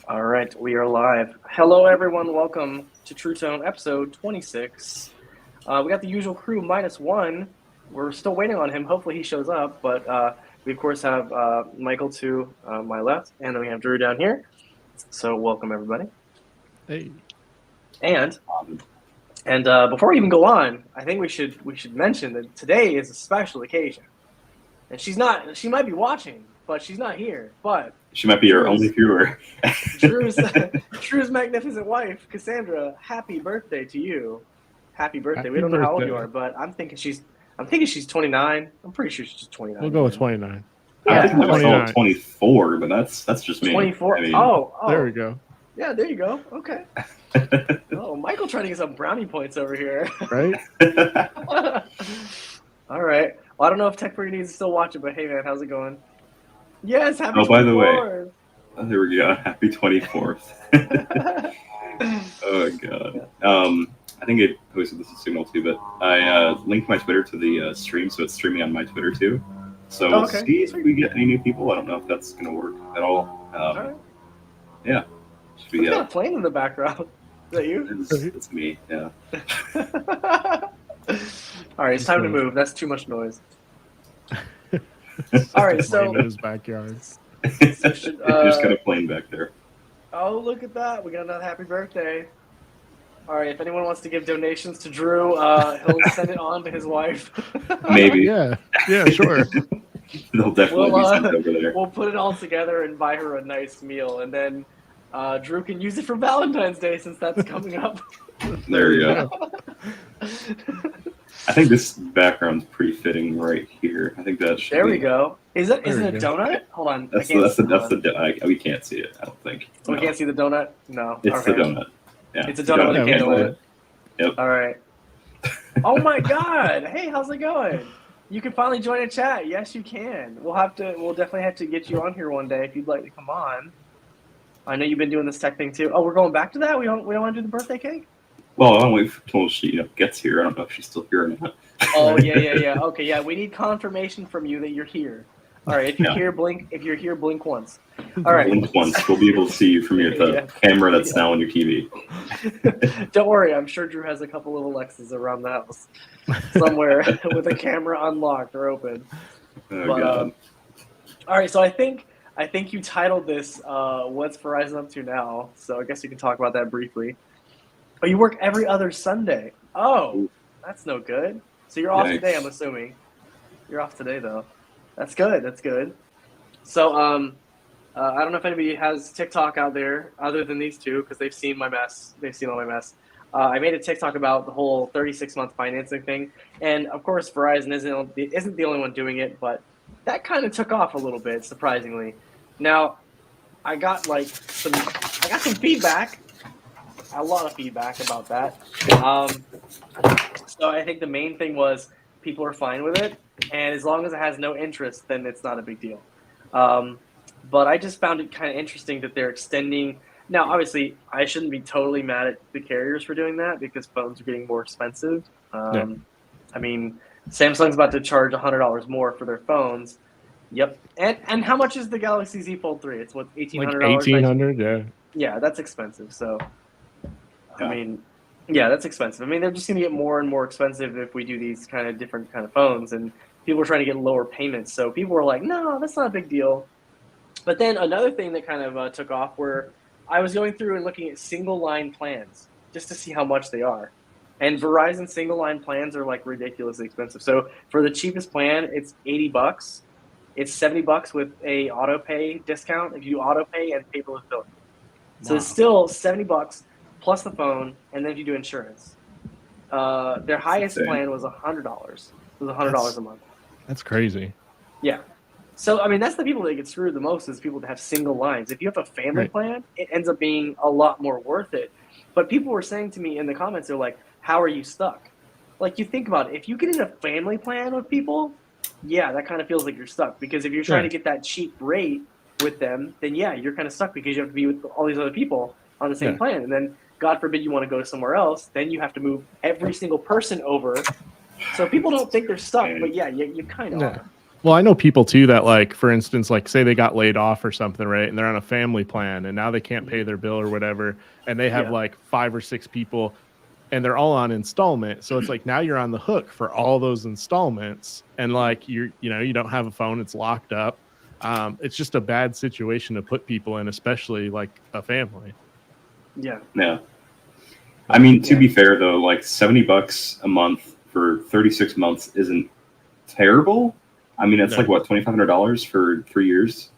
All right, we are live. Hello, everyone. Welcome to True Tone episode 26. We got the usual crew minus one. We're still waiting on him. Hopefully, he shows up. But we, of course, have Michael to my left, and then we have Drew down here. So, welcome, everybody. Hey. And before we even go on, I think we should mention that today is a special occasion. And she might be watching, but she's not here. But she might be your only viewer. Drew's magnificent wife, Cassandra. Happy birthday to you! Happy birthday. We don't know how old you are, but I'm thinking she's 29. I'm pretty sure she's 29. We'll go with 29. I think I saw 24, but that's just me. 24. I mean, oh, there we go. Yeah, there you go. Okay. Oh, Michael trying to get some brownie points over here. Right? All right. Well, I don't know if Tech Freak needs to still watch it, but hey, man, how's it going? Yes, happy 24th. By the way, there we go. Happy 24th. Oh, God. I think it posted this in Signal too, but I linked my Twitter to the stream, so it's streaming on my Twitter too. So we'll see if we get any new people. I don't know if that's going to work at all. All right. Yeah. Who's got a plane in the background? Is that you? It's me, yeah. All right, it's time to move. That's too much noise. All right, so in his backyard. Just got a plane back there. Oh, look at that! We got another happy birthday. All right, if anyone wants to give donations to Drew, he'll send it on to his wife. Maybe. Yeah, sure. They'll definitely be sent over there. We'll put it all together and buy her a nice meal, and then Drew can use it for Valentine's Day since that's coming up. There you go. I think this background's pretty fitting right here. I think that should There we go. Is it a donut? Hold on. That's we can't see it, I don't think. We can't see the donut? No. It's the donut. Yeah. It's a donut with a candle in it. Yep. All right. Oh my God. Hey, how's it going? You can finally join a chat. Yes, you can. We'll definitely have to get you on here one day if you'd like to come on. I know you've been doing this tech thing too. Oh, we're going back to that? We don't want to do the birthday cake? Well, I'll wait until she gets here. I don't know if she's still here or not. Oh yeah. Okay, yeah. We need confirmation from you that you're here. All right. If you're here, blink. If you're here, blink once. All right. Blink once. We'll be able to see you from the camera that's now on your TV. Don't worry. I'm sure Drew has a couple of Alexas around the house somewhere with a camera unlocked or open. Oh, God. All right. So I think you titled this "What's Verizon Up to Now?" So I guess you can talk about that briefly. Oh, you work every other Sunday. Oh, that's no good. So you're off today, I'm assuming. You're off today, though. That's good. So I don't know if anybody has TikTok out there other than these two because they've seen my mess. They've seen all my mess. I made a TikTok about the whole 36-month financing thing, and of course Verizon isn't the only one doing it, but that kind of took off a little bit, surprisingly. Now, I got some feedback. A lot of feedback about that. So I think the main thing was people are fine with it, and as long as it has no interest, then it's not a big deal. But I just found it kind of interesting that they're extending. Now, obviously, I shouldn't be totally mad at the carriers for doing that because phones are getting more expensive. I mean, Samsung's about to charge $100 more for their phones. Yep. And how much is the Galaxy Z Fold 3? It's what, $1,800? Like $1,800, yeah. Yeah, that's expensive. So. I mean, yeah, that's expensive. I mean, they're just going to get more and more expensive if we do these kind of different kind of phones, and people are trying to get lower payments. So people were like, no, that's not a big deal. But then another thing that kind of took off where I was going through and looking at single line plans just to see how much they are. And Verizon single line plans are like ridiculously expensive. So for the cheapest plan, it's $80. It's $70 with a auto pay discount if you auto pay and paperless billing. So it's still $70 plus the phone, and then if you do insurance. Their highest plan was $100. It was $100 a month. That's crazy. Yeah. So, I mean, that's the people that get screwed the most is people that have single lines. If you have a family plan, it ends up being a lot more worth it. But people were saying to me in the comments, they're like, how are you stuck? Like, you think about it. If you get in a family plan with people, yeah, that kind of feels like you're stuck. Because if you're trying to get that cheap rate with them, then, yeah, you're kind of stuck because you have to be with all these other people on the same plan. And then, God forbid you want to go to somewhere else, then you have to move every single person over. So people don't think they're stuck, but yeah, you kind of are. Well, I know people too that, like, for instance, like say they got laid off or something, right? And they're on a family plan and now they can't pay their bill or whatever. And they have like 5 or 6 people and they're all on installment. So it's like now you're on the hook for all those installments. And like you don't have a phone, it's locked up. It's just a bad situation to put people in, especially like a family. Yeah. Yeah. I mean, to be fair though, like $70 a month for 36 months isn't terrible. I mean, it's like what, $2,500 for 3 years.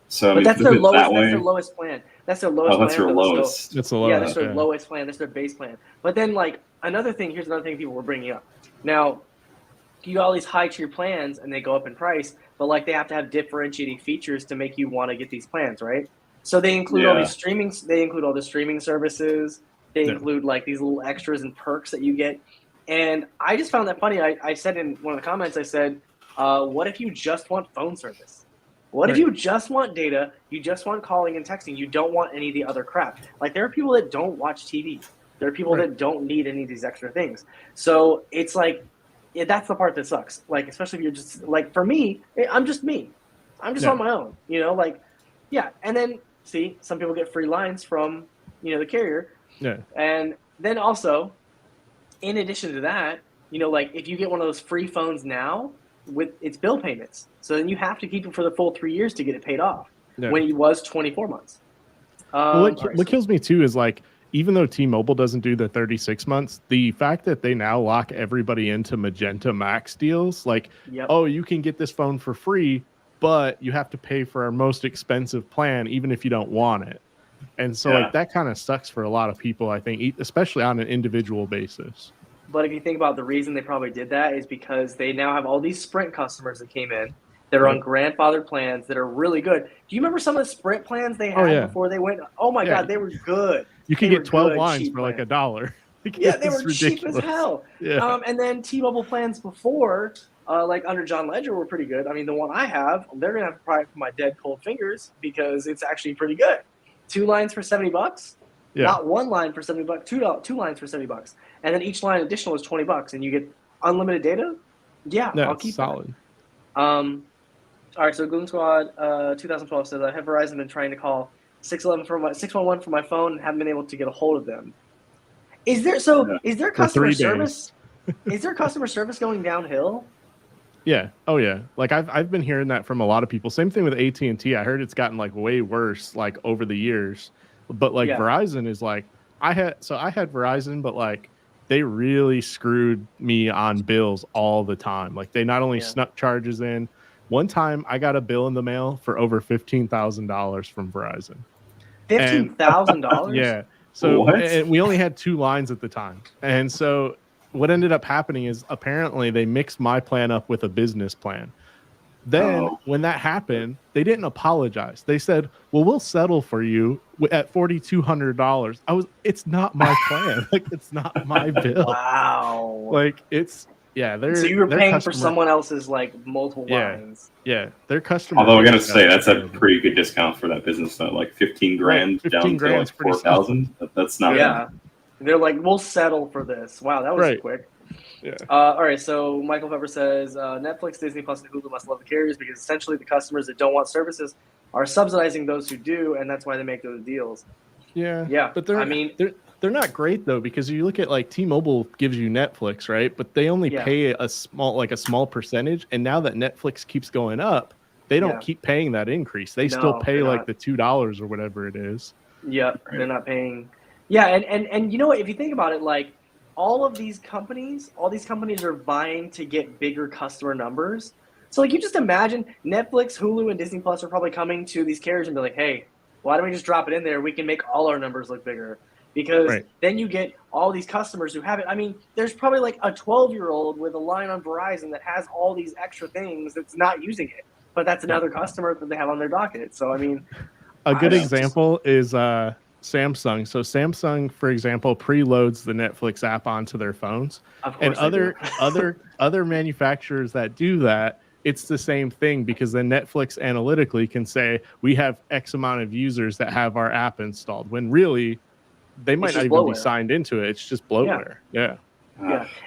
So I mean, that's their lowest. That's their lowest plan. That's their lowest. Oh, that's their lowest. That's the lowest. Yeah, that's their lowest plan. That's their base plan. But then, like another thing, here's another thing people were bringing up. Now, you got all these high tier plans, and they go up in price, but like they have to have differentiating features to make you want to get these plans, right? So they include all these streaming. They include all the streaming services. They include like these little extras and perks that you get. And I just found that funny. I said in one of the comments, I said, what if you just want phone service? What if you just want data, you just want calling and texting, you don't want any of the other crap? Like there are people that don't watch TV. There are people that don't need any of these extra things. So it's like, that's the part that sucks. Like, especially if you're just, like for me, I'm just me. I'm just on my own, like, And then, see, some people get free lines from, the carrier. Yeah. And then also, in addition to that, like if you get one of those free phones now, with its bill payments, so then you have to keep it for the full 3 years to get it paid off when it was 24 months. What kills me too is like, even though T-Mobile doesn't do the 36 months, the fact that they now lock everybody into Magenta Max deals, like, oh, you can get this phone for free, but you have to pay for our most expensive plan, even if you don't want it. And so like that kind of sucks for a lot of people, I think, especially on an individual basis. But if you think about the reason they probably did that is because they now have all these Sprint customers that came in that are on grandfathered plans that are really good. Do you remember some of the Sprint plans they had before they went? Oh my God, they were good. You can get 12 lines for like $1. Yeah, they were cheap as hell. And then T-Mobile plans before, like under John Ledger, were pretty good. I mean, the one I have, they're gonna have to pry it from my dead cold fingers because it's actually pretty good. 2 lines for $70. Not 1 line for $70, 2 lines for $70, and then each line additional is $20, and you get unlimited data. I'll keep solid. That. All right, so Gloom Squad 2012 says I have Verizon been trying to call 611 for my phone and haven't been able to get a hold of them. Is there customer service? Is there customer service going downhill? Yeah. Oh yeah. Like I've been hearing that from a lot of people. Same thing with AT&T. I heard it's gotten like way worse like over the years. But like Verizon is like I had Verizon, but like they really screwed me on bills all the time. Like they not only snuck charges in. One time I got a bill in the mail for over $15,000 from Verizon. $15,000? Yeah. So and we only had 2 lines at the time. And so what ended up happening is apparently they mixed my plan up with a business plan. Then when that happened, they didn't apologize. They said, well, we'll settle for you at $4,200. It's not my plan. Like, it's not my bill. Wow. Like, it's, so you were paying for someone else's, like, multiple lines. Yeah. Their customer. Although I got to say, that's a pretty good discount for that business, though. Like 15 grand down to like 4,000. That's not bad. They're like, we'll settle for this. Wow, that was quick. Yeah. All right, so Michael Pepper says Netflix, Disney Plus, and Hulu must love the carriers because essentially the customers that don't want services are subsidizing those who do, and that's why they make those deals. Yeah. But they're not great though, because you look at like T-Mobile gives you Netflix, right? But they only pay a small percentage, and now that Netflix keeps going up, they don't keep paying that increase. They still pay like the $2 or whatever it is. Yeah, they're not paying. Yeah, and you know what? If you think about it, like all these companies are vying to get bigger customer numbers. So like you just imagine Netflix, Hulu, and Disney Plus are probably coming to these carriers and be like, hey, why don't we just drop it in there? We can make all our numbers look bigger. Because then you get all these customers who have it. I mean, there's probably like a 12-year-old with a line on Verizon that has all these extra things that's not using it. But that's another customer that they have on their docket. So, I mean. A good example is Samsung. So Samsung, for example, preloads the Netflix app onto their phones. And other manufacturers that do that, it's the same thing because then Netflix analytically can say we have X amount of users that have our app installed when really they might not even be signed into it. It's just bloatware. Yeah.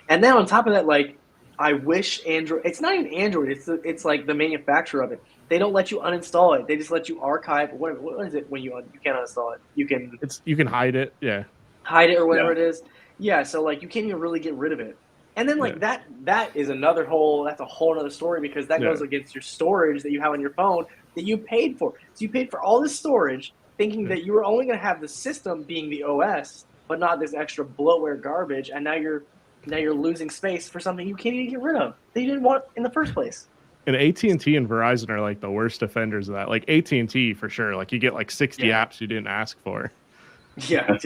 And then on top of that, like I wish Android. It's not even Android. It's like the manufacturer of it. They don't let you uninstall it. They just let you archive. What is it when you can't uninstall it? You can hide it. Yeah. Hide it or whatever it is. Yeah. So like you can't even really get rid of it. And then like that is another whole. That's a whole other story because that goes against your storage that you have on your phone that you paid for. So you paid for all this storage, thinking that you were only going to have the system being the OS, but not this extra bloatware garbage. And now you're losing space for something you can't even get rid of that you didn't want in the first place. And AT&T and Verizon are like the worst offenders of that. Like AT&T for sure. Like you get like 60 apps you didn't ask for. Yeah.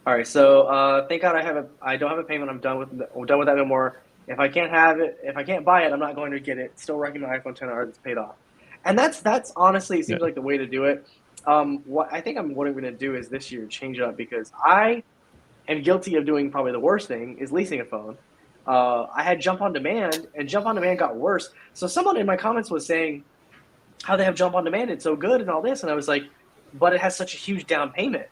All right. So thank God I don't have a payment. I'm done with that no more. If I can't buy it, I'm not going to get it. Still rocking my iPhone XR that's paid off. And that's honestly, it seems like the way to do it. What I'm going to do is this year change it up because I am guilty of doing probably the worst thing is leasing a phone. I had Jump on Demand, and Jump on Demand got worse. So someone in my comments was saying how they have Jump on Demand, it's so good and all this, and I was like, but it has such a huge down payment.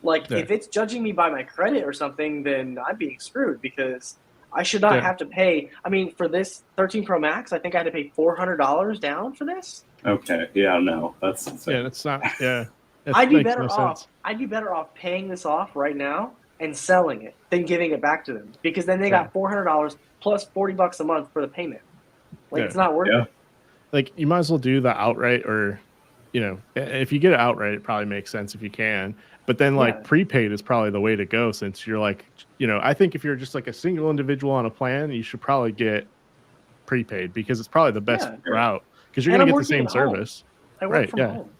Like if it's judging me by my credit or something, then I'm being screwed because I should not have to pay. I mean, for this 13 Pro Max, I think I had to pay $400 down for this. Okay, yeah, no, that's insane. Yeah, that's not. Yeah, I'd be better off. I'd be better off paying this off right now and selling it than giving it back to them because then they got $400 plus $40 a month for the payment. Like it's not worth it. Like you might as well do the outright, or if you get it outright, it probably makes sense if you can. But then like prepaid is probably the way to go since you're like, I think if you're just like a single individual on a plan, you should probably get prepaid because it's probably the best route because you're going to get the same service. I work from home.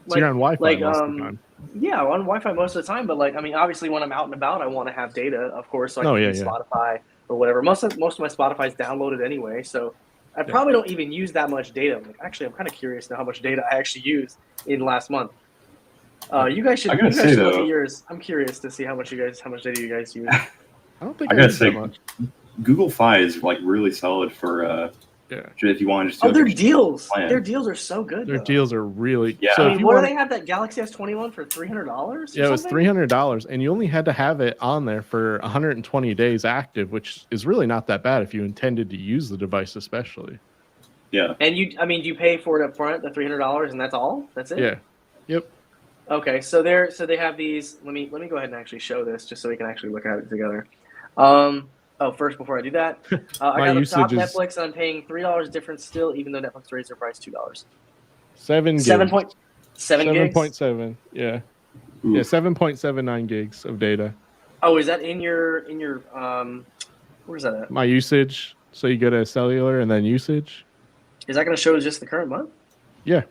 So you're on Wi-Fi most of the time. Yeah, on Wi-Fi most of the time. But like, I mean, obviously when I'm out and about, I want to have data, of course, so I can use Spotify or whatever. Most of my Spotify is downloaded anyway, so I probably don't even use that much data. Like, actually, I'm kind of curious now how much data I actually used in last month. You guys should look at yours. I'm curious to see how much data you guys use. I don't think I gotta say, Google Fi is like really solid for if you want to just their deals. Their deals are so good. Their deals are really So I mean, what do they have that Galaxy S21 for $300? Yeah, it was $300, and you only had to have it on there for 120 days active, which is really not that bad if you intended to use the device, especially. Yeah. And you pay for it up front, the $300, and that's all. That's it. Yeah. Yep. Okay, so they have these. Let me go ahead and actually show this just so we can actually look at it together. First, before I do that, I got the top Netflix. I'm paying $3 difference still, even though Netflix raised their price $2. 7 gigs. 7.7 gigs. 7.7. Yeah. Ooh. Yeah. 7.79 gigs of data. Oh, is that in your where's that at? My usage. So you go to cellular and then usage. Is that going to show just the current month? Yeah.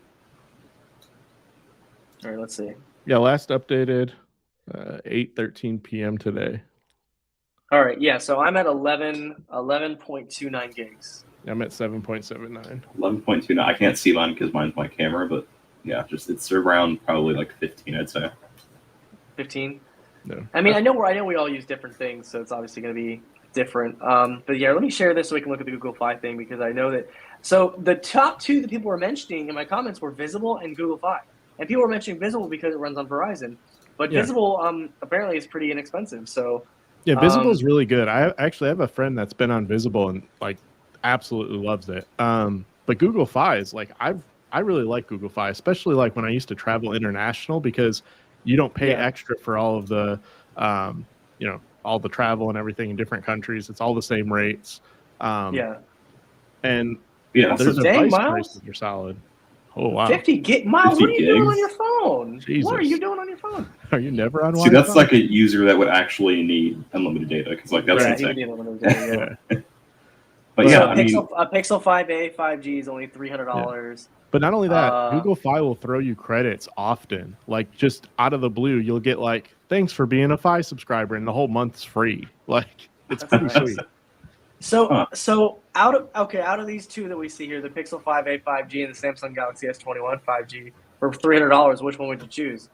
All right, let's see. Yeah, last updated 8:13 p.m. today. All right, yeah, so I'm at 11.29 gigs. I'm at 7.79. 11.29. I can't see mine because mine's my camera, but yeah, it's around probably like 15, I'd say. 15? No. I mean, I know we all use different things, so it's obviously going to be different. But yeah, let me share this so we can look at the Google Fi thing because I know that. So the top two that people were mentioning in my comments were Visible and Google Fi. And people were mentioning Visible because it runs on Verizon. But Visible apparently is pretty inexpensive. So yeah, Visible is really good. I actually have a friend that's been on Visible and like absolutely loves it. But Google Fi is like I really like Google Fi, especially like when I used to travel international because you don't pay extra for all of the all the travel and everything in different countries. It's all the same rates. And there's device prices that are solid. Oh wow! 50 gig, Miles. What are you doing on your phone? Jesus. What are you doing on your phone? Are you never on Wi-Fi? See, that's like a user that would actually need unlimited data because like that's insane. Data, But yeah, I mean, a Pixel 5a 5G is only $300. But not only that, Google Fi will throw you credits often. Like just out of the blue, you'll get like thanks for being a Fi subscriber, and the whole month's free. Like it's pretty sweet. So out of these two that we see here, the Pixel 5a 5G and the Samsung Galaxy S21 5G for $300, which one would you choose?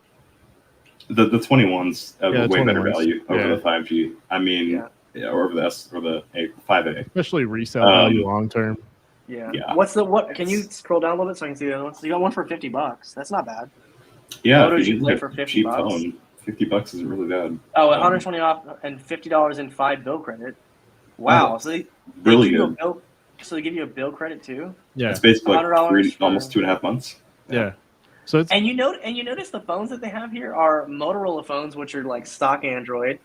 The 21's way better value over the 5G. I mean, or over the S or the 5A. Especially resale value long term. Yeah. What? Can you scroll down a little bit so I can see the other ones? So you got one for $50. That's not bad. Yeah, if you play for $50. Cheap phone, $50 isn't really bad. Oh, 120 off and $50 in 5 bill credit. Wow. Oh, So they really give you a good. bill. So they give you a bill credit too. Yeah. It's basically like $100 for almost 2.5 months. Yeah. So it's And you notice the phones that they have here are Motorola phones, which are like stock Android.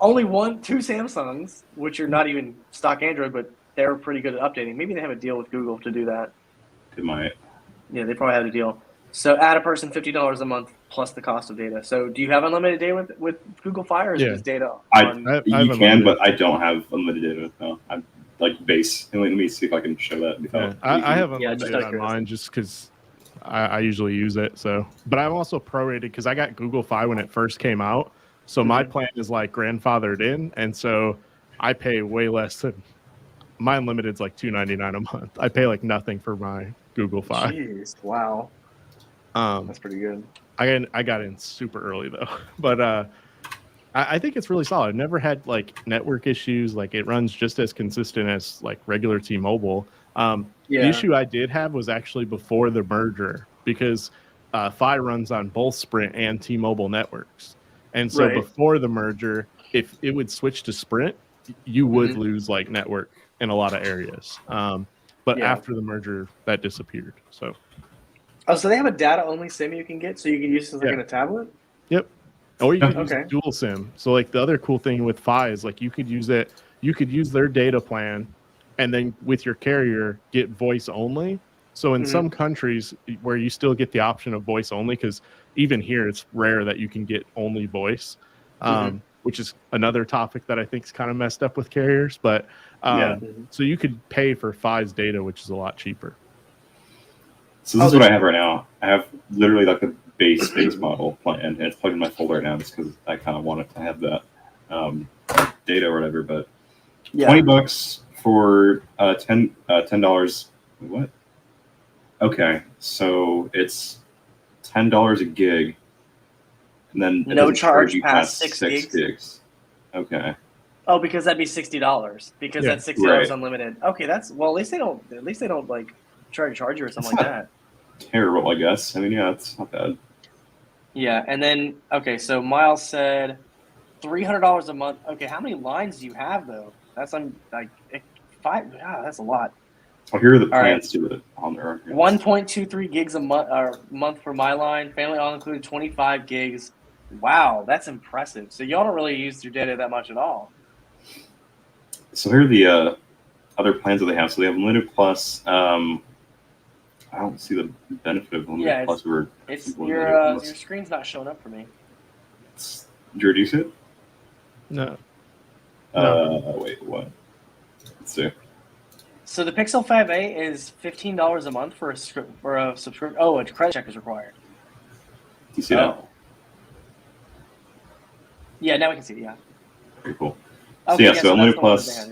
Only two Samsungs, which are not even stock Android, but they're pretty good at updating. Maybe they have a deal with Google to do that. It might. Yeah, they probably have a deal. So add a person $50 a month plus the cost of data. So do you have unlimited data with Google Fi, or is it just data on? You can, but I don't have unlimited data. No, I'm like base. Let me see if I can show that. Yeah, I have Yeah, just unlimited out of on curiosity. mine just because I usually use it. So, but I'm also prorated because I got Google Fi when it first came out. So my plan is like grandfathered in, and so I pay way less than my unlimited's like $2.99 a month. I pay like nothing for my Google Fi. Jeez, wow, that's pretty good. I got in super early though, but I think it's really solid. I've never had like network issues. Like it runs just as consistent as like regular T-Mobile. The issue I did have was actually before the merger because Fi runs on both Sprint and T-Mobile networks. And so before the merger, if it would switch to Sprint, you would lose like network in a lot of areas. But after the merger, that disappeared. So. Oh, so they have a data-only SIM you can get, so you can use this like in a tablet? Yep. Or you could use dual SIM. So like the other cool thing with Fi is like you could use their data plan and then with your carrier get voice only. So in some countries where you still get the option of voice only, because even here it's rare that you can get only voice, which is another topic that I think is kind of messed up with carriers. But so you could pay for Fi's data, which is a lot cheaper. So this is what I have right now. I have literally like the base model plan, and it's plugged in my folder right now just because I kind of wanted to have that data or whatever. But $20 for $10. What? Okay, so it's $10 a gig, and then no charge past 6 gigs. Okay. Oh, because that'd be $60 because that's $60 unlimited. Okay, that's at least they don't like try to charge you or something like that. Terrible, I guess. I mean, yeah, it's not bad. Yeah, and then so Miles said $300 a month. Okay, how many lines do you have though? That's like 5. Yeah, that's a lot. Oh, here are the plans to it on there. 1.23 gigs a month for my line. Family all included 25 gigs. Wow, that's impressive. So y'all don't really use your data that much at all. So here are the other plans that they have. So they have Unlimited Plus. I don't see the benefit of Unlimited Plus. Your screen's not showing up for me. Did you reduce it? No. Wait, what? Let's see. So the Pixel 5a is $15 a month for a subscription. Oh, a credit check is required. Do you see that? Yeah, now we can see it. Yeah. Very cool. Okay, so Unlimited Plus,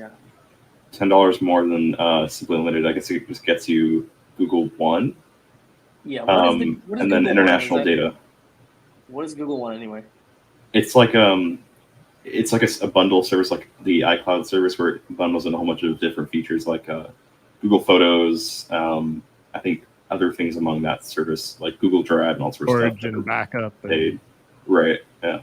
$10 more than Simply Unlimited. I guess it just gets you Google One. Yeah. What is and Google then international data. What is Google One anyway? It's like a bundle service, like the iCloud service, where it bundles in a whole bunch of different features, like Google Photos. I think other things among that service, like Google Drive and all sorts of stuff. Storage and backup. Right. Yeah.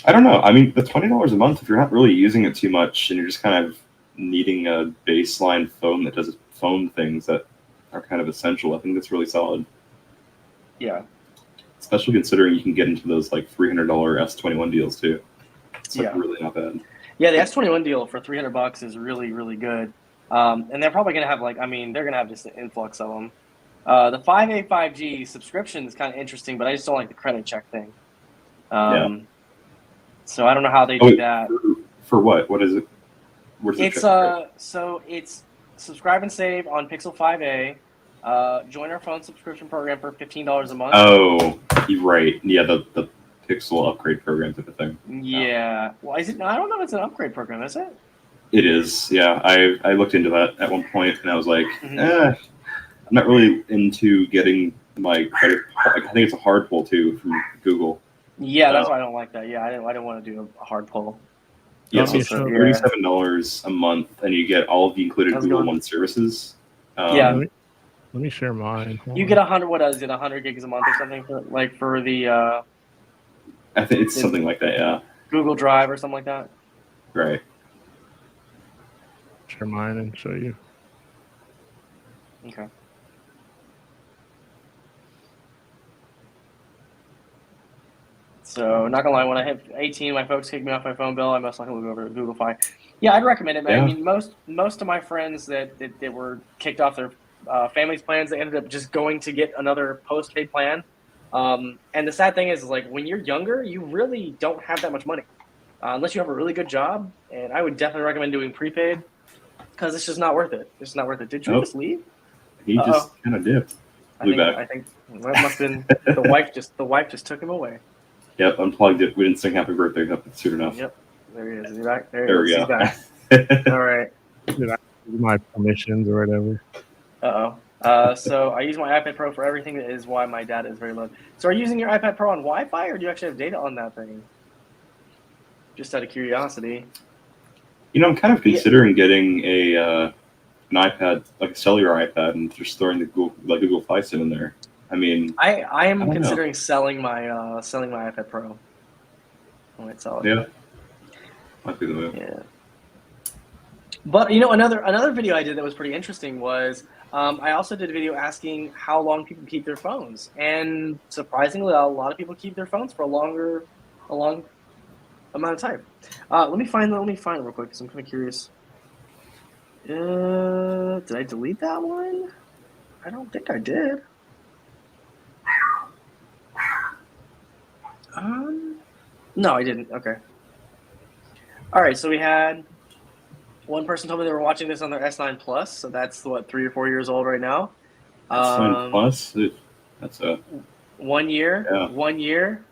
I don't know. I mean, the $20 a month, if you're not really using it too much and you're just kind of needing a baseline phone that does phone things that are kind of essential, I think that's really solid. Yeah. Especially considering you can get into those like $300 S21 deals too. It's really not bad. Yeah, the S21 deal for $300 is really, really good. And they're probably going to have they're going to have just an influx of them. The 5A 5G subscription is kind of interesting, but I just don't like the credit check thing. So I don't know how they do that. For what? What is it? It's subscribe and save on Pixel 5a. Join our phone subscription program for $15 a month. Oh, you're right. Yeah, the Pixel upgrade program type of thing. Yeah. Well, is it? I don't know if it's an upgrade program. Is it? It is. Yeah, I looked into that at one point, and I was like, I'm not really into getting my credit. I think it's a hard pull too from Google. Yeah, that's why I don't like that. Yeah, I didn't want to do a hard pull. Yeah, so it's $37 a month, and you get all of the included Google One services. Let me share mine. You get 100. What is it? 100 gigs a month or something for the. I think it's something like that. Yeah. Google Drive or something like that. Right. share mine and show you. Okay. So, not gonna lie, when I hit 18, my folks kicked me off my phone bill. I most likely will go over to Google Fi. Yeah, I'd recommend it, man. Yeah. I mean, most of my friends that were kicked off their families' plans, they ended up just going to get another postpaid plan. And the sad thing is like when you're younger, you really don't have that much money unless you have a really good job. And I would definitely recommend doing prepaid because it's just not worth it. It's not worth it. Did you just leave? He just kind of dipped. I think that must have been the wife just took him away. Yep, unplugged it. We didn't sing happy birthday soon enough. Yep, there he is. Is he back? There we go. He's back. All right. Did I use my permissions or whatever? So I use my iPad Pro for everything. That is why my data is very low. So are you using your iPad Pro on Wi-Fi, or do you actually have data on that thing? Just out of curiosity. You know, I'm kind of considering getting an iPad, like a cellular iPad, and just throwing the Google Fi SIM in there. I mean, I am considering selling my iPad Pro. I might sell it. Yeah, might be the move. Yeah. But you know, another video I did that was pretty interesting was I also did a video asking how long people keep their phones, and surprisingly, a lot of people keep their phones for a long amount of time. Let me find it real quick because I'm kind of curious. Did I delete that one? I don't think I did. No, I didn't. Okay. All right. So we had one person told me they were watching this on their S9 Plus. So that's what, 3 or 4 years old right now. S9 Plus. That's a 1 year. Yeah. 1 year.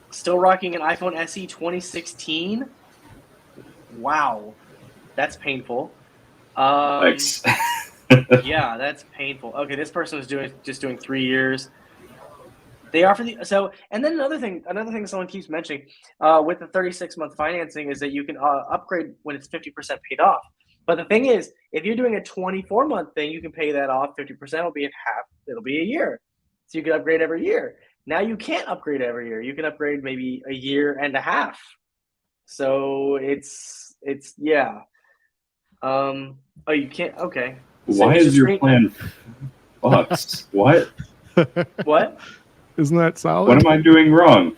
Still rocking an iPhone SE 2016. Wow, that's painful. Thanks. Yeah, that's painful. Okay, this person was just doing 3 years. They offer and then another thing someone keeps mentioning with the 36-month financing is that you can upgrade when it's 50% paid off. But the thing is, if you're doing a 24-month thing, you can pay that off. 50% will be at half. It'll be a year, so you can upgrade every year. Now you can't upgrade every year. You can upgrade maybe a year and a half. So it's yeah. Oh, you can't. Okay. So Why is your plan bucks? What? What? Isn't that solid? What am I doing wrong?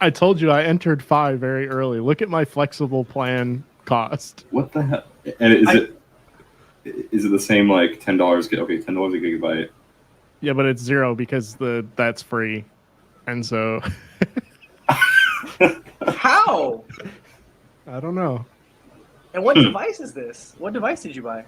I told you I entered 5 very early. Look at my flexible plan cost. What the hell? And is it the same like $10? Okay, $10 a gigabyte. Yeah, but it's 0 because that's free, and so. How? I don't know. And what device is this? What device did you buy?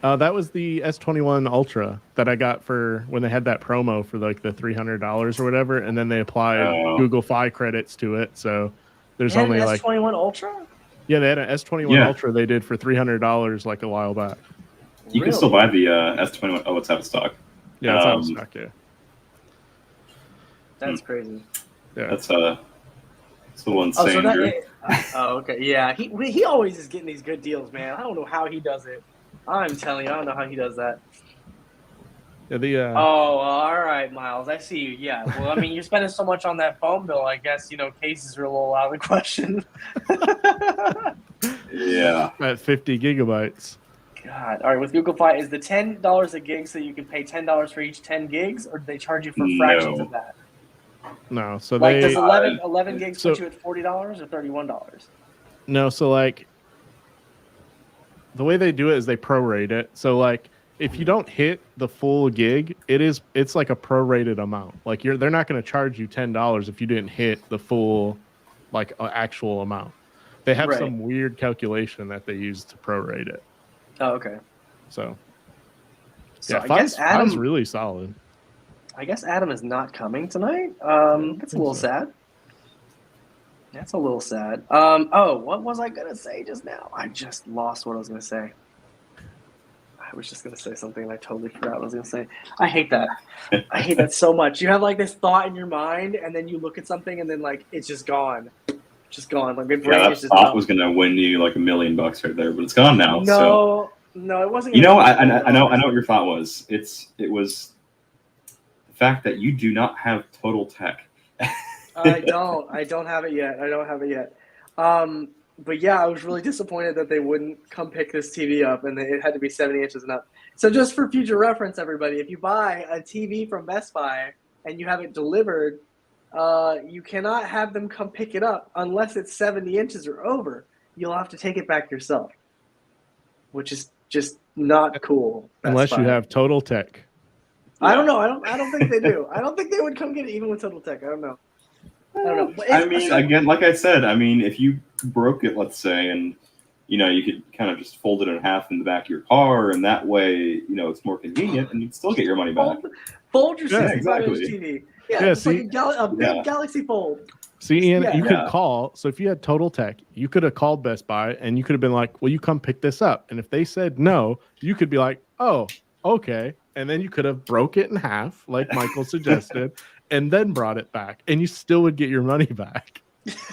That was the S21 Ultra that I got for when they had that promo for like the $300 or whatever, and then they applied Google Fi credits to it. So there's only like S21 Ultra. Yeah, they had an S21 Ultra they did for $300 like a while back. You can still buy the S21. Oh, it's out of stock. Yeah, it's out of stock. Yeah. That's crazy. Yeah, that's a little insane. Okay. Yeah, he always is getting these good deals, man. I don't know how he does it. I'm telling you, I don't know how he does that. Yeah, Oh, all right, Miles. I see you. Yeah. Well, I mean, you're spending so much on that phone bill. I guess cases are a little out of the question. Yeah. At 50 gigabytes. God. All right. With Google Fi, is the $10 a gig so you can pay $10 for each 10 gigs, or do they charge you for fractions of that? No. So like, does 11 gigs put you at $40 or $31? No. So like, the way they do it is they prorate it. So like, if you don't hit the full gig, it's like a prorated amount. Like they're not going to charge you $10 if you didn't hit the full, like actual amount. They have some weird calculation that they use to prorate it. Oh, okay. So yeah, I guess Adam's really solid. I guess Adam is not coming tonight. That's a little sad. That's a little sad. Oh, what was I gonna say just now? I just lost what I was gonna say. I was just gonna say something and I totally forgot what I was gonna say. I hate that. I hate that so much. You have like this thought in your mind, and then you look at something, and then like it's just gone, just gone. Like my brain is just. That thought was gonna win you like $1 million right there, but it's gone now. No, it wasn't. I know what your thought was. It was the fact that you do not have total tech. I don't have it yet. but yeah, I was really disappointed that they wouldn't come pick this TV up, and it had to be 70 inches and up. So just for future reference, everybody, if you buy a TV from Best Buy and you have it delivered, you cannot have them come pick it up unless it's 70 inches or over. You'll have to take it back yourself, which is just not cool. Unless you have Total Tech. Yeah. I don't know. I don't think they do. I don't think they would come get it even with Total Tech. I don't know. I mean, again, like I said, I mean, if you broke it, let's say, and you could kind of just fold it in half in the back of your car, and that way, it's more convenient, and you'd still get your money back. Fold your 65-inch TV. Yeah, it's like a big Galaxy Fold. See, Ian, you could call. So if you had Total Tech, you could have called Best Buy, and you could have been like, "Will you come pick this up?" And if they said no, you could be like, "Oh, okay," and then you could have broke it in half, like Michael suggested. And then brought it back, and you still would get your money back.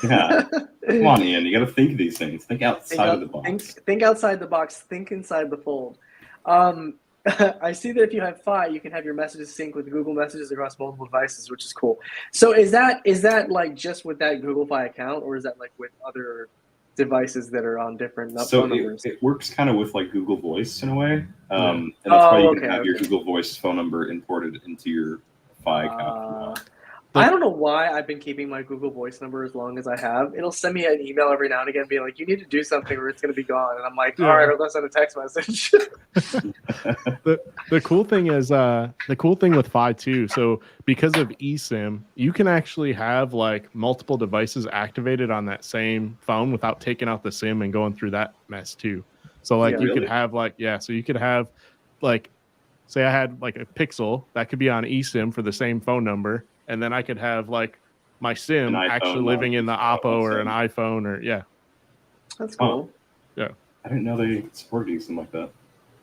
Yeah, come on, Ian. You got to think of these things. Think outside of the box. Think outside the box. Think inside the fold. I see that if you have Fi, you can have your messages sync with Google Messages across multiple devices, which is cool. So is that like just with that Google Fi account, or is that like with other devices that are on different phone numbers? It works kind of with like Google Voice in a way, and that's why you can have your Google Voice phone number imported into your Fi account. I don't know why I've been keeping my Google Voice number as long as I have. It'll send me an email every now and again being like, you need to do something or it's going to be gone. And I'm like, all right, I'll send a text message. The cool thing is, the cool thing with Fi too, so because of eSIM, you can actually have like multiple devices activated on that same phone without taking out the SIM and going through that mess too. So like could have like, so you could have like, say I had like a Pixel that could be on eSIM for the same phone number. And then I could have like my SIM actually living in the Oppo or an iPhone or That's cool. Yeah. I didn't know they supported eSIM like that.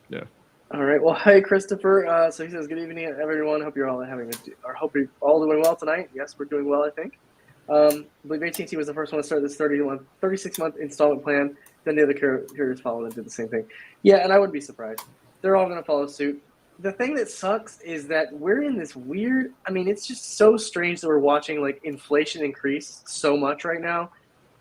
Yeah. All right. Well, hey, Christopher. So he says, good evening, everyone. Hope you're all hope you're all doing well tonight. Yes, we're doing well, I think. I believe AT&T was the first one to start this 36-month installment plan. Then the other carriers followed and did the same thing. Yeah, and I wouldn't be surprised. They're all going to follow suit. The thing that sucks is that we're in this weird, it's just so strange that we're watching like inflation increase so much right now.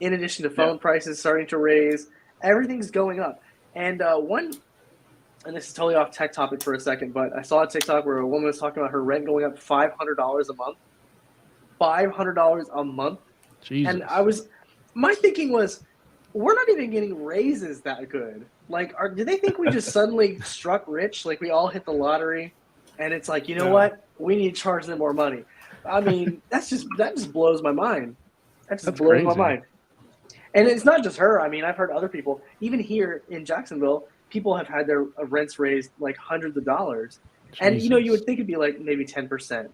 In addition to phone prices starting to raise, everything's going up. And and this is totally off tech topic for a second, but I saw a TikTok where a woman was talking about her rent going up $500 a month. $500 a month. Jesus. And my thinking was, we're not even getting raises that good. Like, do they think we just suddenly struck rich? Like, we all hit the lottery, and it's like, you know what? We need to charge them more money. That just blows my mind. That's blows my mind. And it's not just her. I've heard other people, even here in Jacksonville, people have had their rents raised like hundreds of dollars. Jesus. And, you would think it'd be like maybe 10%.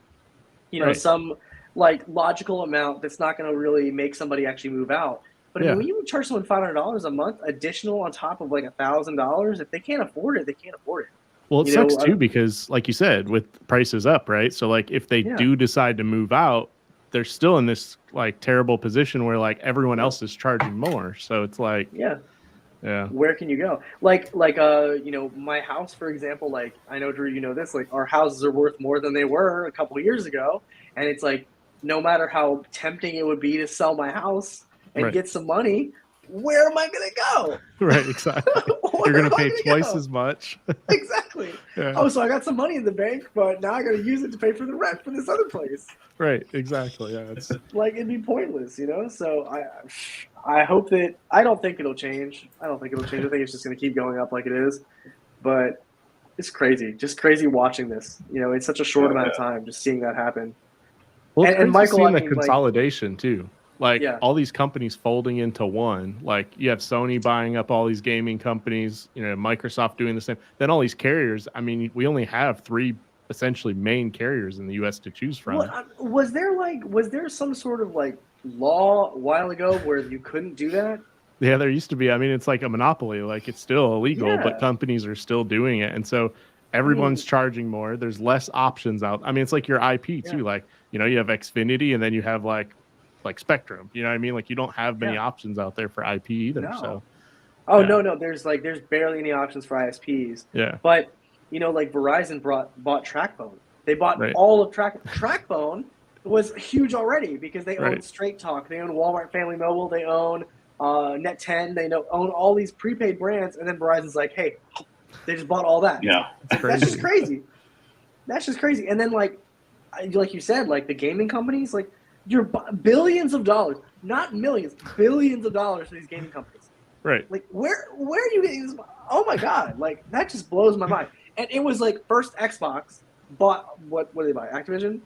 Some like logical amount that's not going to really make somebody actually move out. But when you charge someone $500 a month additional on top of like $1,000, if they can't afford it, they can't afford it. Well, it sucks too because, like you said, with prices up, right? So, like, if they do decide to move out, they're still in this like terrible position where like everyone else is charging more. So it's like, where can you go? Like my house, for example. Like, I know, Drew, you know this. Like, our houses are worth more than they were a couple of years ago, and it's like no matter how tempting it would be to sell my house and get some money, where am I going to go? Right, exactly. You're going to pay twice as much. Exactly. Oh, so I got some money in the bank, but now I got to use it to pay for the rent for this other place. Right, exactly. Yeah, it's like it'd be pointless, So I hope that I don't think it'll change. I think it's just going to keep going up like it is. But it's crazy, just crazy watching this. In such a short amount of time, just seeing that happen. Well, and Michael, seeing the consolidation too. Like all these companies folding into one, like you have Sony buying up all these gaming companies, Microsoft doing the same. Then all these carriers. We only have 3 essentially main carriers in the U.S. to choose from. Well, was there some sort of like law a while ago where you couldn't do that? Yeah, there used to be. It's like a monopoly. Like it's still illegal, but companies are still doing it, and so everyone's charging more. There's less options out. It's like your IP too. Like you have Xfinity, and then you have like Spectrum, Like you don't have many options out there for IP either. No. So, no. There's barely any options for ISPs. Yeah. But like Verizon bought TracFone. They bought all of TracFone was huge already because they own Straight Talk, they own Walmart Family Mobile, they own Net 10. They own all these prepaid brands, and then Verizon's like, hey, they just bought all that. Yeah, like, that's just crazy. That's just crazy. And then like you said, like the gaming companies, like you're billions of dollars, not millions, billions of dollars for these gaming companies. Right. Like where are you getting this? Oh my god! Like that just blows my mind. And it was like first Xbox bought what did they buy? Activision,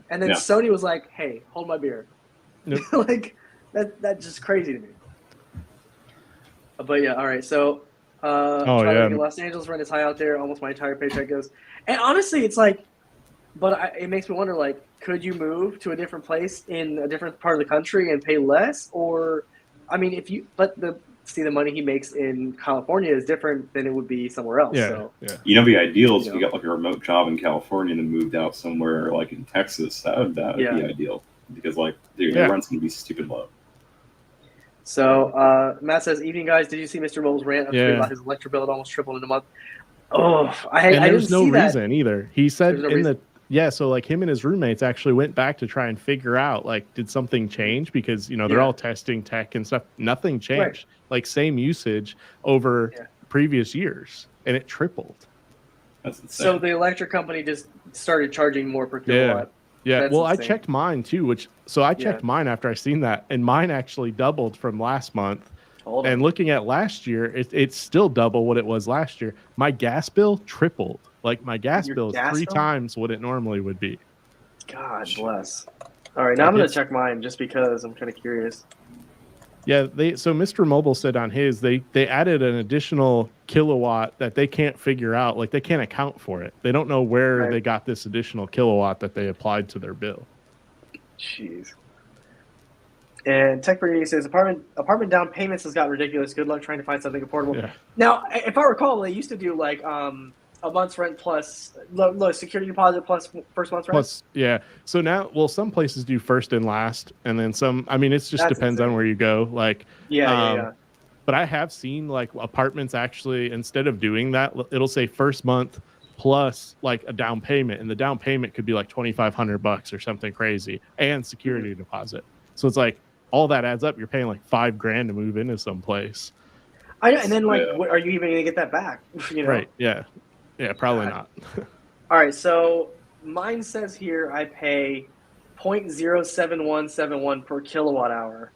and then Sony was like, hey, hold my beer. Nope. Like that's just crazy to me. But yeah, all right. So try to make Los Angeles rent is high out there. Almost my entire paycheck goes. And honestly, it's like, but it makes me wonder, like, could you move to a different place in a different part of the country and pay less? Or, I mean, the money he makes in California is different than it would be somewhere else. Yeah, so. yeah. You know, the ideal is if you got like a remote job in California and then moved out somewhere like in Texas. That would be ideal because like your rent's gonna be stupid low. So Matt says, "Evening guys, did you see Mr. Mobile's rant about his electric bill? It almost tripled in a month." Oh, I there's no reason that. either. He said so like him and his roommates actually went back to try and figure out like did something change because they're all testing tech and stuff. Nothing changed. Right. Like same usage over previous years, and it tripled. That's insane. So the electric company just started charging more per kilowatt. Yeah. That's insane. I checked mine too, I checked mine after I seen that, and mine actually doubled from last month. And looking at last year, it's still double what it was last year. My gas bill tripled. Like my gas bill is 3 times what it normally would be. God bless. All right, now I'm going to check mine just because I'm kind of curious. Yeah, so Mr. Mobile said on his, they added an additional kilowatt that they can't figure out. Like they can't account for it. They don't know where they got this additional kilowatt that they applied to their bill. Jeez. And Tech Brigade says apartment down payments has gotten ridiculous. Good luck trying to find something affordable. Yeah. Now, if I recall, they used to do like a month's rent plus low security deposit plus first month's rent. So now, some places do first and last, and then some. I mean, it just depends on where you go. Like, But I have seen like apartments actually instead of doing that, it'll say first month plus like a down payment, and the down payment could be like $2,500 or something crazy, and security deposit. So it's like all that adds up. You're paying like $5,000 to move into some place. I know, and then like, what are you even gonna get that back? Right? Yeah, probably not. All right, so mine says here I pay 0.07171 per kilowatt hour.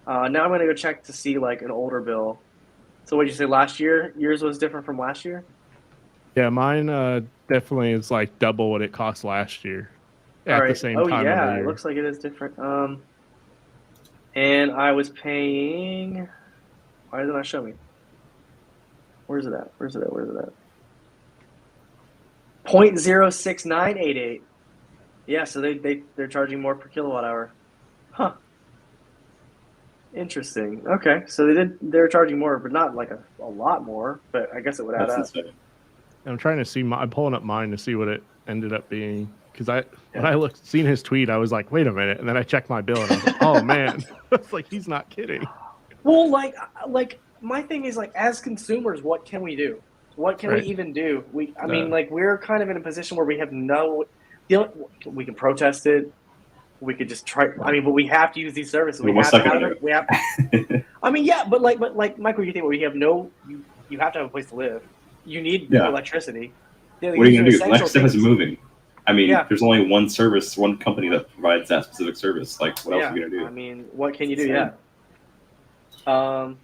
Now I'm gonna go check to see like an older bill. So what did you say last year? Yours was different from last year? Yeah, mine definitely is like double what it cost last year at the same time of the year. It looks like it is different. And I was paying. Why does it not show me? Where's it at? 0.06988. Yeah, so they're charging more per kilowatt hour. Huh. Interesting. Okay, so they're charging more, but not like a lot more. But I guess it would add up. I'm trying to see. I'm pulling up mine to see what it ended up being. Because when I seen his tweet, I was like, wait a minute. And then I checked my bill and I was like, oh man. It's like, he's not kidding. Well, like my thing is like, as consumers, what can we do? What can we even do? I mean, like we're kind of in a position where we have we can protest it. We could just try. I mean, but we have to use these services. We have to have it. We have. I mean, yeah, but Michael, you think we have you have to have a place to live. You need electricity. What are you gonna do? Life stuff is moving. I mean, there's only one company that provides that specific service. Like, what else are you gonna do? I mean, what can you do? Yeah. I'm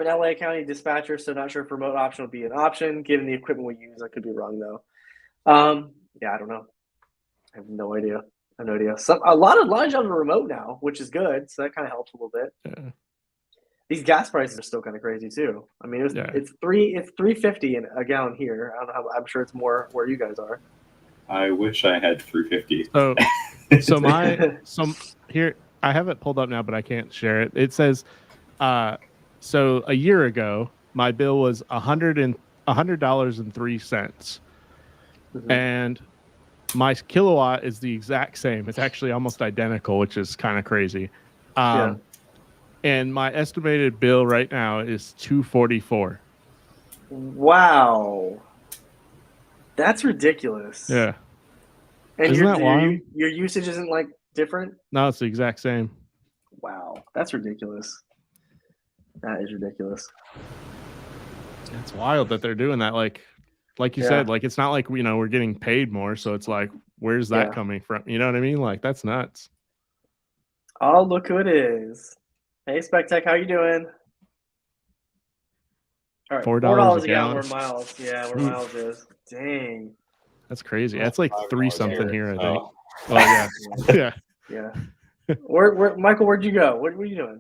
an LA County dispatcher, so not sure if remote option would be an option given the equipment we use. I could be wrong though. I don't know. I have no idea. A lot of jobs are remote now, which is good. So that kind of helps a little bit. Yeah. These gas prices are still kind of crazy too. I mean, it's $3.50 a gallon here. I don't know I'm sure it's more where you guys are. I wish I had $3.50. So here I have it pulled up now, but I can't share it. It says, so a year ago my bill was $100.03, and my kilowatt is the exact same. It's actually almost identical, which is kind of crazy. And my estimated bill right now is $244. Wow. That's ridiculous. Yeah. And your usage isn't like different? No, it's the exact same. Wow. That's ridiculous. That is ridiculous. It's wild that they're doing that. Like you said, like it's not like we're getting paid more, so it's like where's that coming from? You know what I mean? Like that's nuts. Oh, look who it is! Hey, SpecTech, how you doing? All right, $4 a gallon where Miles. Yeah, where Miles is. Dang, that's crazy. That's like 3 something here, I think. Oh yeah, yeah, yeah. Where, Michael? Where'd you go? What were you doing?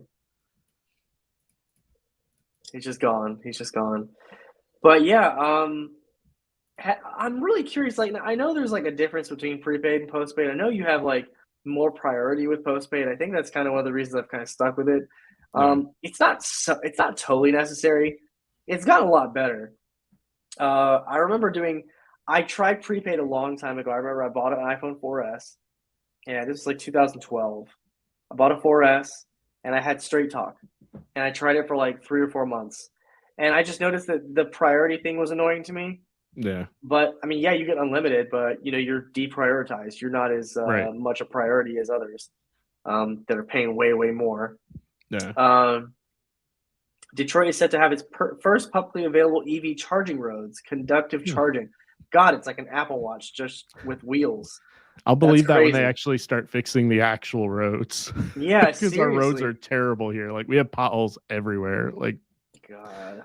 He's just gone. But yeah, I'm really curious. Like, I know there's like a difference between prepaid and postpaid. I know you have like more priority with postpaid. I think that's kind of one of the reasons I've kind of stuck with it. It's not totally necessary. It's gotten a lot better. I remember I tried prepaid a long time ago. I remember I bought an iPhone 4S, and this was like 2012. I bought a 4S, and I had Straight Talk, and I tried it for like 3 or 4 months, and I just noticed that the priority thing was annoying to me. Yeah. But I mean, yeah, you get unlimited, but you're deprioritized. You're not as much a priority as others that are paying way, way more. Yeah. Detroit is set to have its first publicly available EV charging roads, conductive charging. God, it's like an Apple Watch just with wheels. I'll believe that when they actually start fixing the actual roads. Yeah, because our roads are terrible here. Like we have potholes everywhere. Like, God.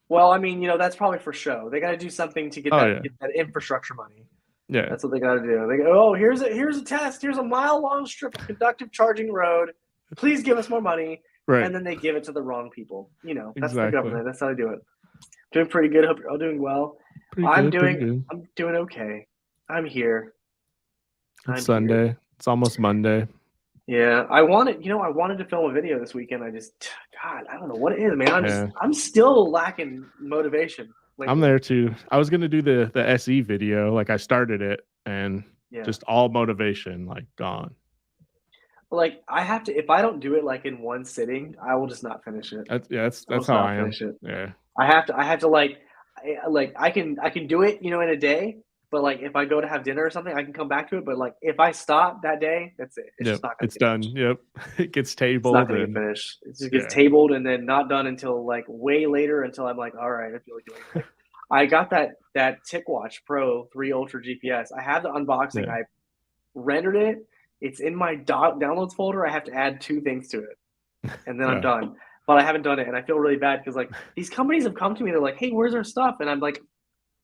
Well, I mean, that's probably for show. They got to do something to get that infrastructure money. Yeah, that's what they got to do. They go, oh, here's a test. Here's a mile-long strip of conductive charging road. Please give us more money. Right. And then they give it to the wrong people. That's the government. That's how they do it. Doing pretty good. Hope you're all doing well. I'm doing okay. I'm here. It's Sunday. Here. It's almost Monday. Yeah, I wanted to film a video this weekend. God, I don't know what it is, man. I'm still lacking motivation. I'm there too. I was gonna do the SE video, like I started it, and just all motivation like gone. Like I have to, if I don't do it like in one sitting, I will just not finish it. That's how I am. Yeah, I have to like I can do it, in a day. But like if I go to have dinner or something, I can come back to it. But like if I stop that day, that's it. It's just not gonna it's done. Yep, it gets tabled. It's not gonna get finished. It just gets tabled and then not done until like way later. Until I'm like, all right, I feel like doing it. I got that TicWatch Pro 3 Ultra GPS. I have the unboxing. I rendered it. It's in my downloads folder. I have to add 2 things to it, and then I'm done. But I haven't done it, and I feel really bad because like these companies have come to me. They're like, "Hey, where's our stuff?" And I'm like,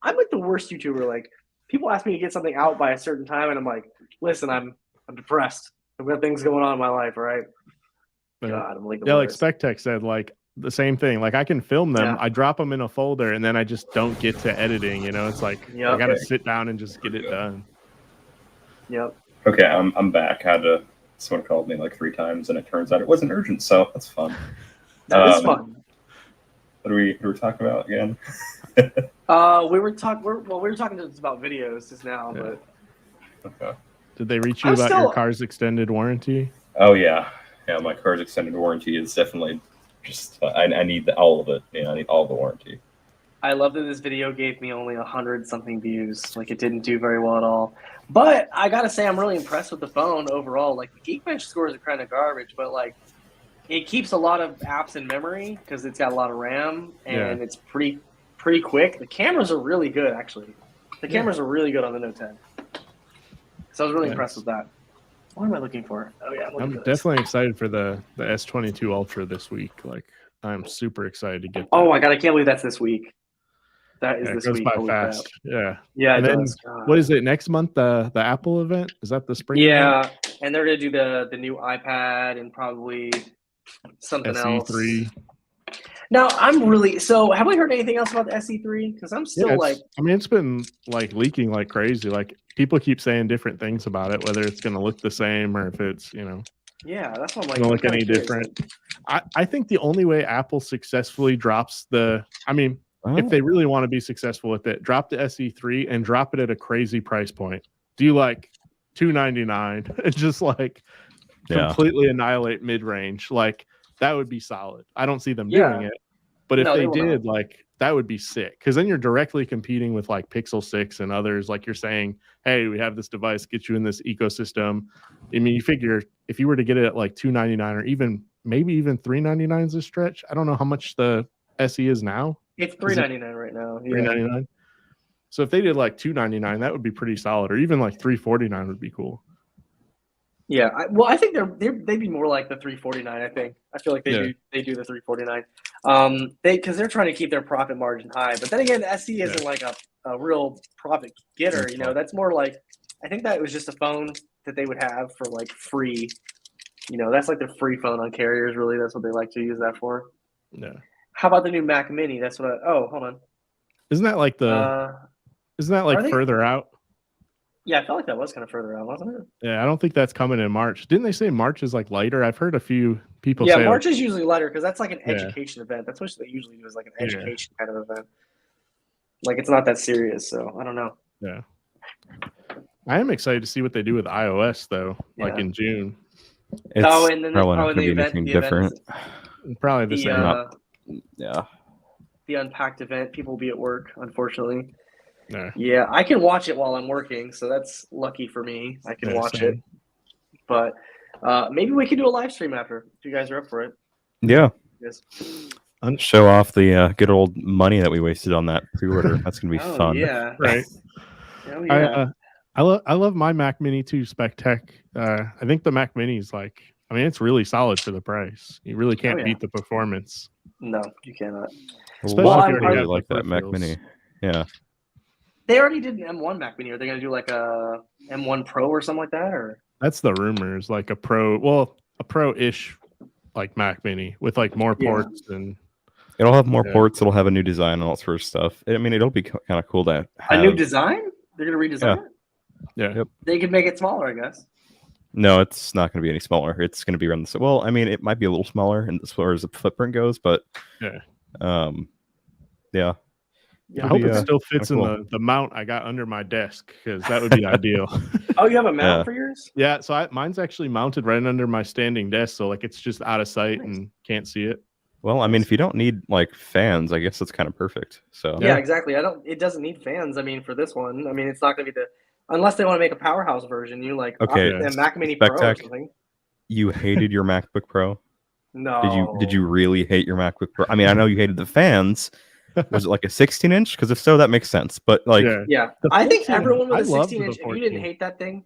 I'm like the worst YouTuber. Like people ask me to get something out by a certain time, and I'm like, "Listen, I'm depressed. I've got things going on in my life. All right." God, I'm like the worst. Like SpecTech said, like the same thing. Like I can film them, I drop them in a folder, and then I just don't get to editing. It's like I gotta sit down and just get it done. Yep. Okay, I'm back. Someone called me like 3 times, and it turns out it wasn't urgent, so that's fun. That is fun. What are we talking about again? We were talking just about videos just now, but okay. Did they reach you about your car's extended warranty? Oh yeah, my car's extended warranty is definitely just I need all of it. I need all the warranty. I love that this video gave me only 100-something views. Like it didn't do very well at all. But I gotta say, I'm really impressed with the phone overall. Like the Geekbench scores are kind of garbage, but like it keeps a lot of apps in memory because it's got a lot of RAM and it's pretty quick. The cameras are really good, actually. The cameras are really good on the Note 10. So I was really impressed with that. What am I looking for? Oh yeah, I'm definitely excited for the S22 Ultra this week. Like I'm super excited to get that. Oh my god, I can't believe that's this week. That is this week. It goes by fast. Yeah. And then what is it next month? The Apple event? Is that the spring? Yeah, event? And they're gonna do the new iPad and probably something SE3. else. Now I'm really have we heard anything else about the SE3? Because I'm still it's been like leaking like crazy. Like people keep saying different things about it, whether it's gonna look the same or if it's Yeah, that's what I'm like. Gonna look any different. I think the only way Apple successfully drops if they really want to be successful with it, drop the SE3 and drop it at a crazy price point. Do like $299 and just like completely annihilate mid-range? Like that would be solid. I don't see them doing it, but if they did, like that would be sick because then you're directly competing with like Pixel 6 and others. Like you're saying, hey, we have this device, get you in this ecosystem. I mean, you figure if you were to get it at like $299 or even maybe even $399 is a stretch. I don't know how much the SE is now. It's $399 right now. Yeah. $399. So if they did like $299, that would be pretty solid, or even like $349 would be cool. Yeah, I think they'd be more like the $349. I think I feel like they do the $349. Because they're trying to keep their profit margin high. But then again, the SE isn't like a real profit getter. You know, that's more like, I think that was just a phone that they would have for like free. You know, that's like the free phone on carriers. Really, that's what they like to use that for. Yeah. How about the new Mac Mini? That's what. Hold on. Isn't that like further out? Yeah, I felt like that was kind of further out, wasn't it? Yeah, I don't think that's coming in March. Didn't they say March is like lighter? I've heard a few people say. Yeah, March is usually lighter because that's like an education event. That's what they usually do, is like an education kind of event. Like, it's not that serious, so I don't know. Yeah. I am excited to see what they do with iOS though, like in June. It's probably not going to be anything different. Probably the same. The Unpacked event, people will be at work, unfortunately. Yeah. Yeah, I can watch it while I'm working, so that's lucky for me. I can watch it. But maybe we can do a live stream after, if you guys are up for it. Yeah. Yes. Show off the good old money that we wasted on that pre-order. That's going to be fun. Yeah. Right. Yeah. I love my Mac Mini too, Spec Tech. I think the Mac Mini is like, I mean, it's really solid for the price. You really can't beat the performance. No, you cannot. Especially I really like that Mac Mini. Yeah. They already did an M1 Mac Mini. Are they going to do like a M1 Pro or something like that? Or that's the rumors, like a Pro-ish like Mac Mini with like more ports and it'll have more ports. It'll have a new design and all sorts of stuff. I mean, it'll be kind of cool to have a new design. They're going to redesign it. Yeah. Yep. They could make it smaller, I guess. No, it's not going to be any smaller. It's going to be around the well. I mean, it might be a little smaller as far as the footprint goes, but yeah. I hope it still fits in the mount I got under my desk, because that would be ideal. Oh, you have a mount for yours? Yeah, so mine's actually mounted right under my standing desk, so like it's just out of sight and can't see it. Well, I mean, if you don't need like fans, I guess it's kind of perfect. So yeah, exactly. It doesn't need fans. I mean, for this one, I mean, it's not going to be unless they want to make a powerhouse version. You like a Mac Mini Pro or something. You hated your MacBook Pro? No. Did you really hate your MacBook Pro? I mean, I know you hated the fans. Was it like a 16-inch? Because if so, that makes sense. But like, yeah. I think everyone with a 16-inch. If you didn't hate that thing,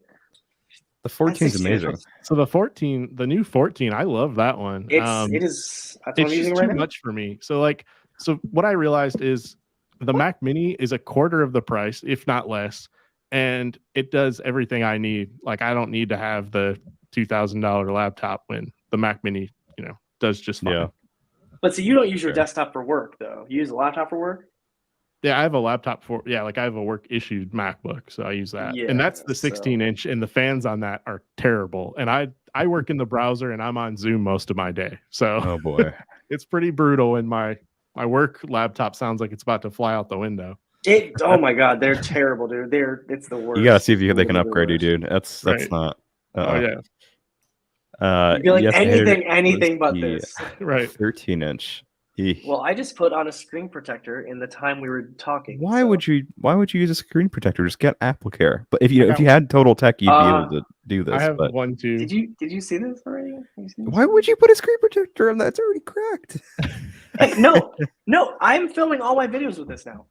the 14 is amazing. So the new 14, I love that one. It is. It's just too much for me. So what I realized is the Mac Mini is a quarter of the price, if not less, and it does everything I need. Like, I don't need to have the $2,000 laptop when the Mac Mini, does just fine. Yeah. But so you don't use your desktop for work, though. You use a laptop for work? Yeah, I have a laptop I have a work issued MacBook, so I use that. And that's the 16-inch, and the fans on that are terrible. And I work in the browser, and I'm on Zoom most of my day. So oh boy, it's pretty brutal. And my work laptop sounds like it's about to fly out the window. Oh my god, they're terrible, dude. It's the worst. You gotta see if they can upgrade you, dude. That's not. Oh yeah. You'd be like anything but this. Right. 13-inch. Well, I just put on a screen protector in the time we were talking. Why would you use a screen protector? Just get AppleCare. But if you had Total Tech, you'd be able to do this. I have one too. Did you see this already? Why would you put a screen protector on that? It's already cracked. Hey, no, I'm filming all my videos with this now.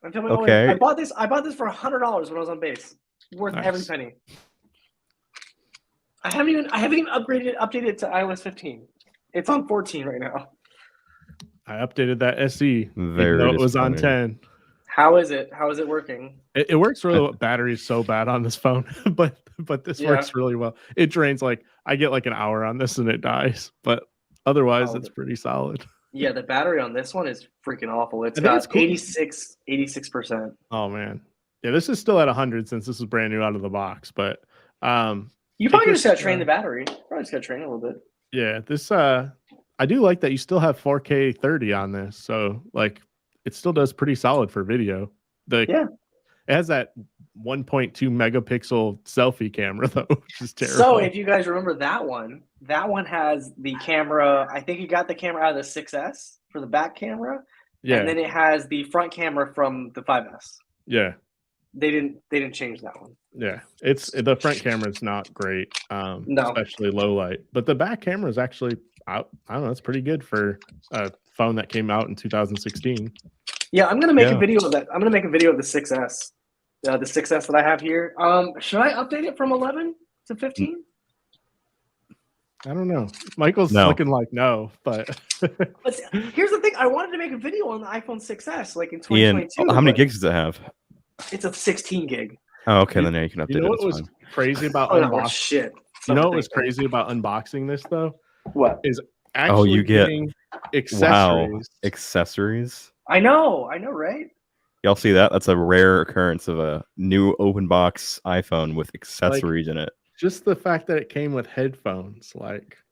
I'm filming I bought this for $100 when I was on base. Worth every penny. I haven't even updated it to iOS 15. It's on 14 right now. I updated that SE. Very it was on 10. How is it working? It works really well. Battery's so bad on this phone, but this works really well. It drains I get like an hour on this and it dies, but otherwise it's pretty solid. Yeah, the battery on this one is freaking awful. It's got 86%. Oh man. Yeah, this is still at 100 since this is brand new out of the box, but you probably just got to train the battery. Probably just got to train a little bit. Yeah, this I do like that you still have 4K 30 on this, so like it still does pretty solid for video. It has that 1.2 megapixel selfie camera though, which is terrible. So if you guys remember that one has the camera. I think you got the camera out of the 6S for the back camera, and then it has the front camera from the 5S. Yeah. They didn't change that one. Yeah, it's the front camera is not great, especially low light. But the back camera is actually, I don't know. It's pretty good for a phone that came out in 2016. Yeah, I'm gonna make a video of that. I'm gonna make a video of the 6S, the 6S that I have here. Should I update it from 11 to 15? I don't know. Michael's looking like no, but here's the thing. I wanted to make a video on the iPhone 6S like in 2022. Ian, how many gigs does it have? It's a 16 gig. Oh, okay. Then you can update it. You know what was crazy about unboxing? Shit. You know what was crazy about unboxing this though? What is actually you get accessories? Wow, accessories. I know, right? Y'all see that? That's a rare occurrence of a new open box iPhone with accessories in it. Just the fact that it came with headphones,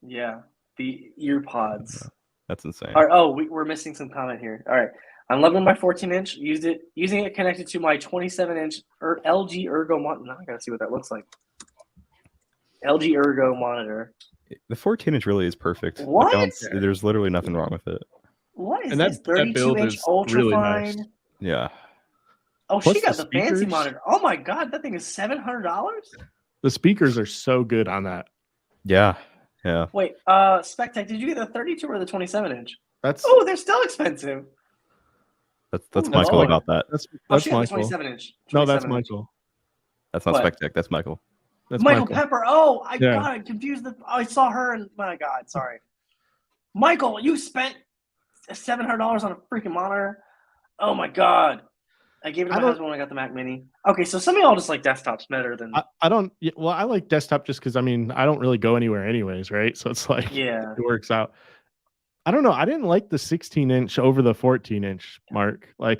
yeah, the ear pods. That's insane. All right, we're missing some comment here. All right, I'm loving my 14-inch. Using it connected to my 27-inch LG Ergo monitor. Now I gotta see what that looks like. LG Ergo monitor. The 14-inch really is perfect. What? There's literally nothing wrong with it. What is this? 32-inch ultra really fine. Nice. Yeah. Oh, she got the fancy monitor. Oh my god, that thing is $700. The speakers are so good on that. Yeah. Wait, Spectec, did you get the 32 or the 27-inch? That's they're still expensive. That's Michael about that. That's Michael. 27-inch. No, that's Michael. That's not Spectec. That's Michael. That's Michael Pepper. Oh, I got it confused. I saw her, and my God, sorry. Michael, you spent $700 on a freaking monitor. Oh my God. I gave it to my husband when I got the Mac Mini. Okay, so some of y'all just like desktops better than I don't. Well, I like desktop just because I don't really go anywhere anyways, right? So it's like it works out. I don't know. I didn't like the 16-inch over the 14-inch, Mark. I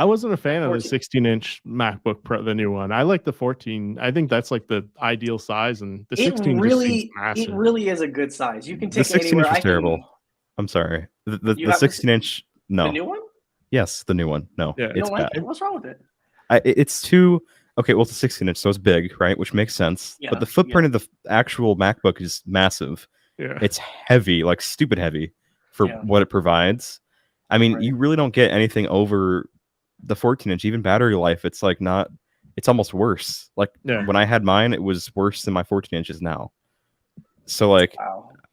wasn't a fan of the 16-inch MacBook Pro, the new one. I like the 14. I think that's like the ideal size, and the 16 really, massive. It really is a good size. You can take the 16-inch was terrible. Can... I'm sorry. The 16-inch, no. The new one? Yes, the new one. No, it's bad. What's wrong with it? It's too okay. Well, it's a 16-inch, so it's big, right? Which makes sense. Yeah, but the footprint of the actual MacBook is massive. Yeah, it's heavy, like stupid heavy, for what it provides. I mean, you really don't get anything over the 14-inch. Even battery life, it's like not. It's almost worse. Like when I had mine, it was worse than my 14 inches now. So like,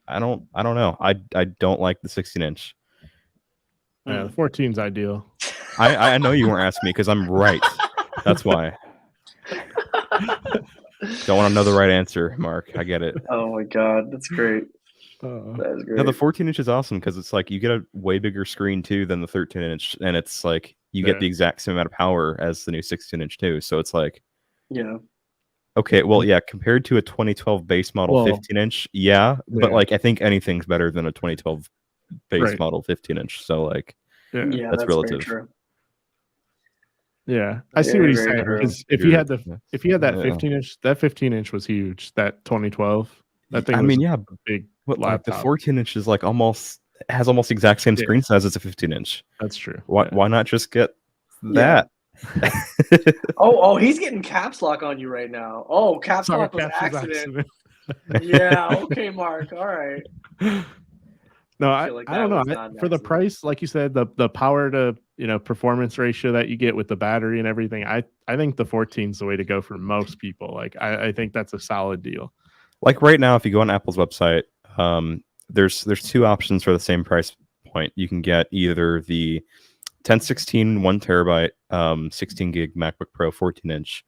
I don't know. I don't like the 16-inch. Yeah, the 14's ideal. I know you weren't asking me because I'm right. That's why. Don't want to know the right answer, Mark. I get it. Oh my God, that's great. That is great. No, the 14-inch is awesome because it's like you get a way bigger screen too than the 13-inch, and it's like you get the exact same amount of power as the new 16-inch too. So it's like, okay, well, compared to a 2012 base model 15-inch, but like I think anything's better than a 2012 base model 15-inch. So like, that's relative. True. Yeah, I see what he's saying. Because if you had that 15-inch, that 15-inch was huge. That 2012, that thing. Big. But like the 14-inch is like has almost the exact same screen size as a 15-inch. That's true. Why not just get that? Oh, he's getting caps lock on you right now. Oh, caps lock was accident. Yeah. Okay, Mark. All right. No, I don't know. For the price, like you said, the power to performance ratio that you get with the battery and everything, I think the 14 is the way to go for most people. Like I think that's a solid deal. Like right now, if you go on Apple's website, there's two options for the same price point. You can get either the 1016 1 terabyte 16 gig MacBook Pro 14-inch,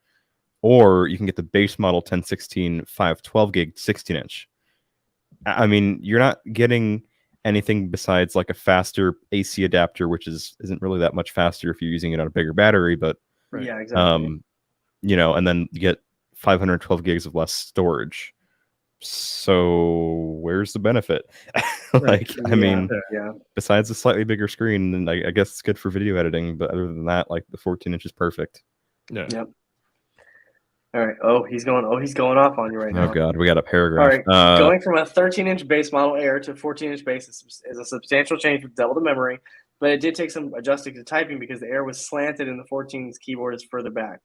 or you can get the base model 1016 512 gig 16-inch. I mean, you're not getting anything besides like a faster AC adapter, which isn't really that much faster if you're using it on a bigger battery, but yeah, exactly. And then you get 512 gigs of less storage. So where's the benefit? I mean, besides a slightly bigger screen, then I guess it's good for video editing, but other than that, like the 14-inch is perfect. Yeah. Yep. All right. Oh, he's going off on you right now. Oh God, we got a paragraph. All right. Going from a 13-inch base model Air to 14-inch base is a substantial change with double the memory, but it did take some adjusting to typing because the Air was slanted and the 14's keyboard is further back.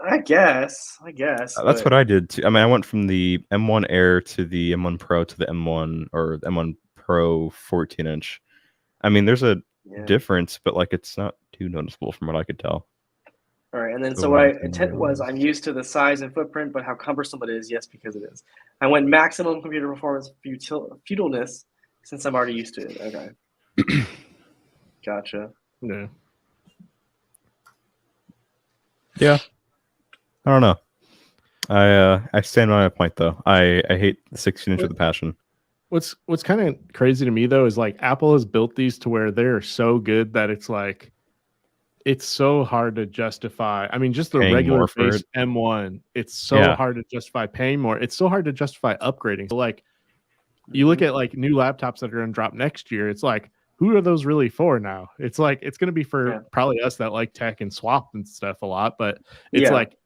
I guess. That's what I did too. I mean, I went from the M1 Air to the M1 Pro to the M1 or M1 Pro 14-inch. I mean, there's a difference, but like it's not too noticeable from what I could tell. All right, and then so what I intent was I'm used to the size and footprint, but how cumbersome it is. Yes, because it is. I went maximum computer performance futileness since I'm already used to it. Okay, gotcha. Yeah. Yeah. I don't know. I stand by my point though. I hate the 16-inch with a passion. What's kind of crazy to me though is like Apple has built these to where they're so good that it's like it's so hard to justify. I mean, just the Paying regular more for base it. M1, it's so hard to justify paying more. It's so hard to justify upgrading. So like you look at like new laptops that are going to drop next year, it's like who are those really for now? It's like it's going to be for probably us that like tech and swap and stuff a lot, but it's like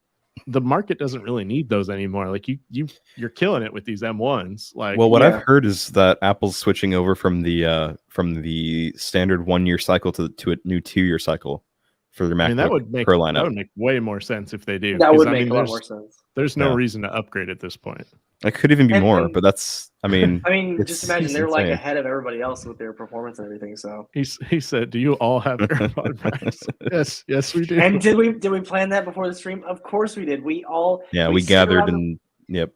the market doesn't really need those anymore. Like you're killing it with these M1s. Like, well, what I've heard is that Apple's switching over from the standard 1 year cycle to a new 2 year cycle for their MacBook Pro lineup. That would make way more sense if they do. That would make a lot more sense. There's no reason to upgrade at this point. It could even be more, but that's, I mean, just imagine they're like ahead of everybody else with their performance and everything. So he said, "Do you all have AirPod Max?" Yes, we do. And did we plan that before the stream? Of course we did. We gathered and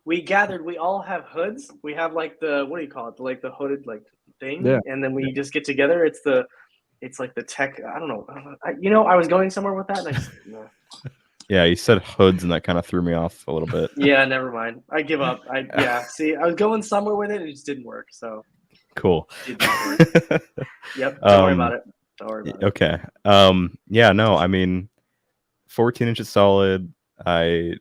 we gathered. We all have hoods. We have like the what do you call it? Like the hooded like thing, and then we just get together. It's like the tech. I don't know. I was going somewhere with that. And I just, Yeah, you said hoods, and that kind of threw me off a little bit. Yeah, never mind. I give up. See, I was going somewhere with it, and it just didn't work. So cool. It did not work. Yep. Don't worry about it. Don't worry about it. Okay. Yeah. No. I mean, 14 inches solid. It's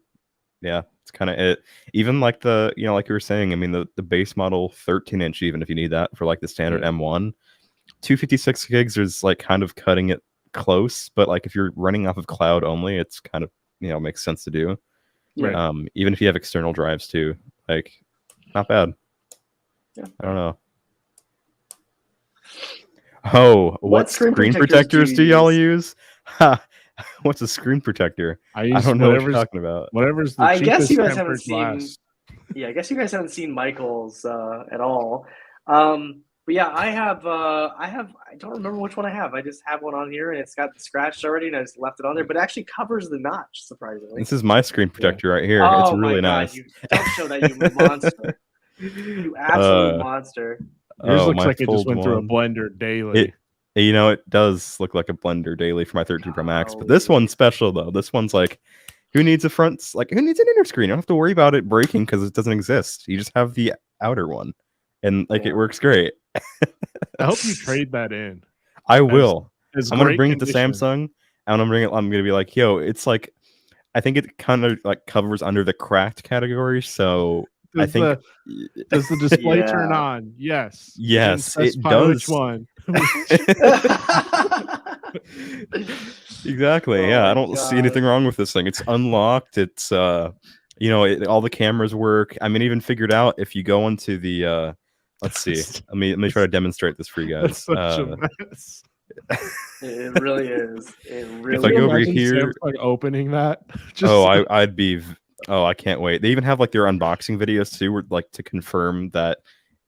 kind of it. Even like like you were saying. I mean, the base model 13-inch, even if you need that for like the standard M1, 256 gigs is like kind of cutting it close, but like if you're running off of cloud only, it's kind of makes sense to do. Right. Even if you have external drives too, like not bad. Yeah. I don't know. Oh, what screen protectors do y'all use? What's a screen protector? I don't know what you're talking about. Whatever's the cheapest. Guess you guys haven't glass. seen. Yeah, I guess you guys haven't seen Michael's at all. But yeah, I don't remember which one I have. I just have one on here and it's got scratched already and I just left it on there, but it actually covers the notch, surprisingly. This is my screen protector right here. It's really nice. Don't show that, you monster. You absolute monster. Yours looks like it just went through a blender daily. It does look like a blender daily for my 13 Pro Max, but this one's special though. This one's like, who needs an inner screen? You don't have to worry about it breaking because it doesn't exist. You just have the outer one. And it works great. I hope you trade that in. I will. I'm gonna bring it to Samsung, and I'm gonna be like, yo, it's like, I think it kind of like covers under the cracked category. So does the display turn on? Yes. Yes, it does. Which one? Exactly. Yeah, I don't see anything wrong with this thing. It's unlocked. It's all the cameras work. I mean, even figured out if you go into the let's see. Let me try to demonstrate this for you guys. Such a mess. It really is. It really. If I go over here, like opening that. I'd be. Oh, I can't wait. They even have like their unboxing videos too, where like to confirm that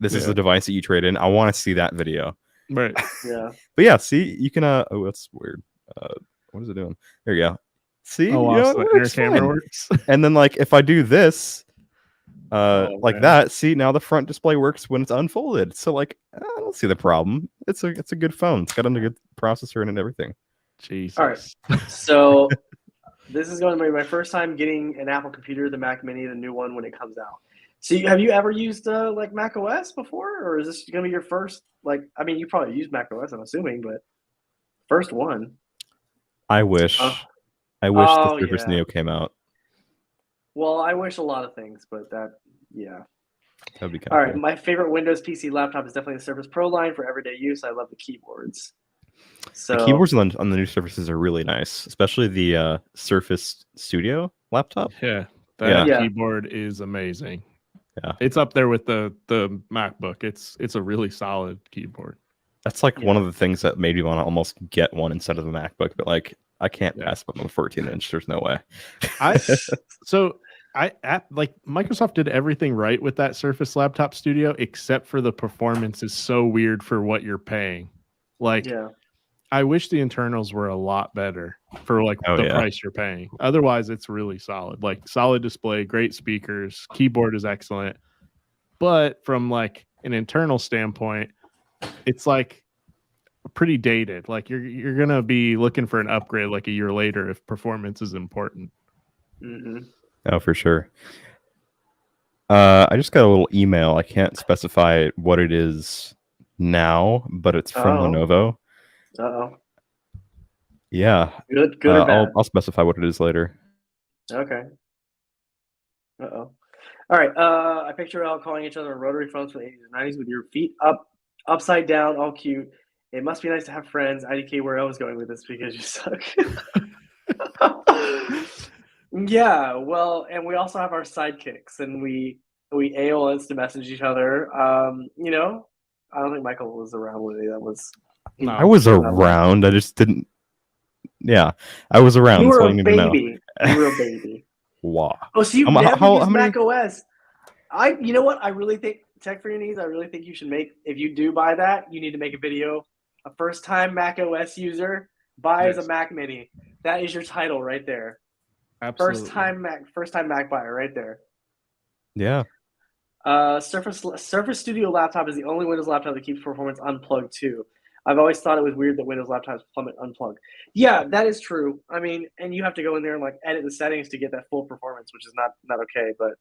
this is the device that you trade in. I want to see that video. Right. Yeah. But yeah, see, you can. Oh, that's weird. What is it doing? There you go. See, the camera works. And then like if I do this. That. See, now the front display works when it's unfolded. So like, I don't see the problem. It's a good phone. It's got a good processor and everything. Jesus. All right. So this is going to be my first time getting an Apple computer, the Mac Mini, the new one when it comes out. So have you ever used like Mac OS before, or is this going to be your first? Like, I mean, you probably used Mac OS, I'm assuming, but first one. I wish. The Surface Neo came out. Well, I wish a lot of things, but that'd be kind of all right. Cool. My favorite Windows PC laptop is definitely the Surface Pro line for everyday use. I love the keyboards. So the keyboards on the new Surfaces are really nice, especially the Surface Studio laptop. Yeah, that keyboard is amazing. Yeah, it's up there with the MacBook. It's a really solid keyboard. That's like one of the things that made me want to almost get one instead of the MacBook, but like I can't pass up on the 14-inch. There's no way. Like Microsoft did everything right with that Surface Laptop Studio, except for the performance is so weird for what you're paying. Like, I wish the internals were a lot better for like the price you're paying. Otherwise, it's really solid. Like solid display, great speakers, keyboard is excellent. But from like an internal standpoint, it's like pretty dated. Like you're gonna be looking for an upgrade like a year later if performance is important. Mm-hmm. Oh, for sure. I just got a little email. I can't specify what it is now, but it's from Lenovo. Uh-oh. Yeah. Good or bad? I'll specify what it is later. Okay. Uh-oh. All right. I picture all calling each other on rotary phones from the 80s and 90s with your feet upside down, all cute. It must be nice to have friends. IDK, where I was going with this because you suck. Yeah, well, and we also have our sidekicks, and we AOL instant message each other. You know, I don't think Michael was around when that was. No, I was around. I just didn't. Yeah, I was around. You were so a baby. You were a baby. Wow. Oh, so you've never used Mac OS? You know what? I really think Tech for Your Needs. I really think you should make. If you do buy that, you need to make a video. A first-time Mac OS user buys a Mac Mini. That is your title right there. Absolutely. First time Mac buyer right there. Yeah. Surface Studio laptop is the only Windows laptop that keeps performance unplugged too. I've always thought it was weird that Windows laptops plummet unplugged. Yeah, that is true. I mean, and you have to go in there and like edit the settings to get that full performance, which is not okay. But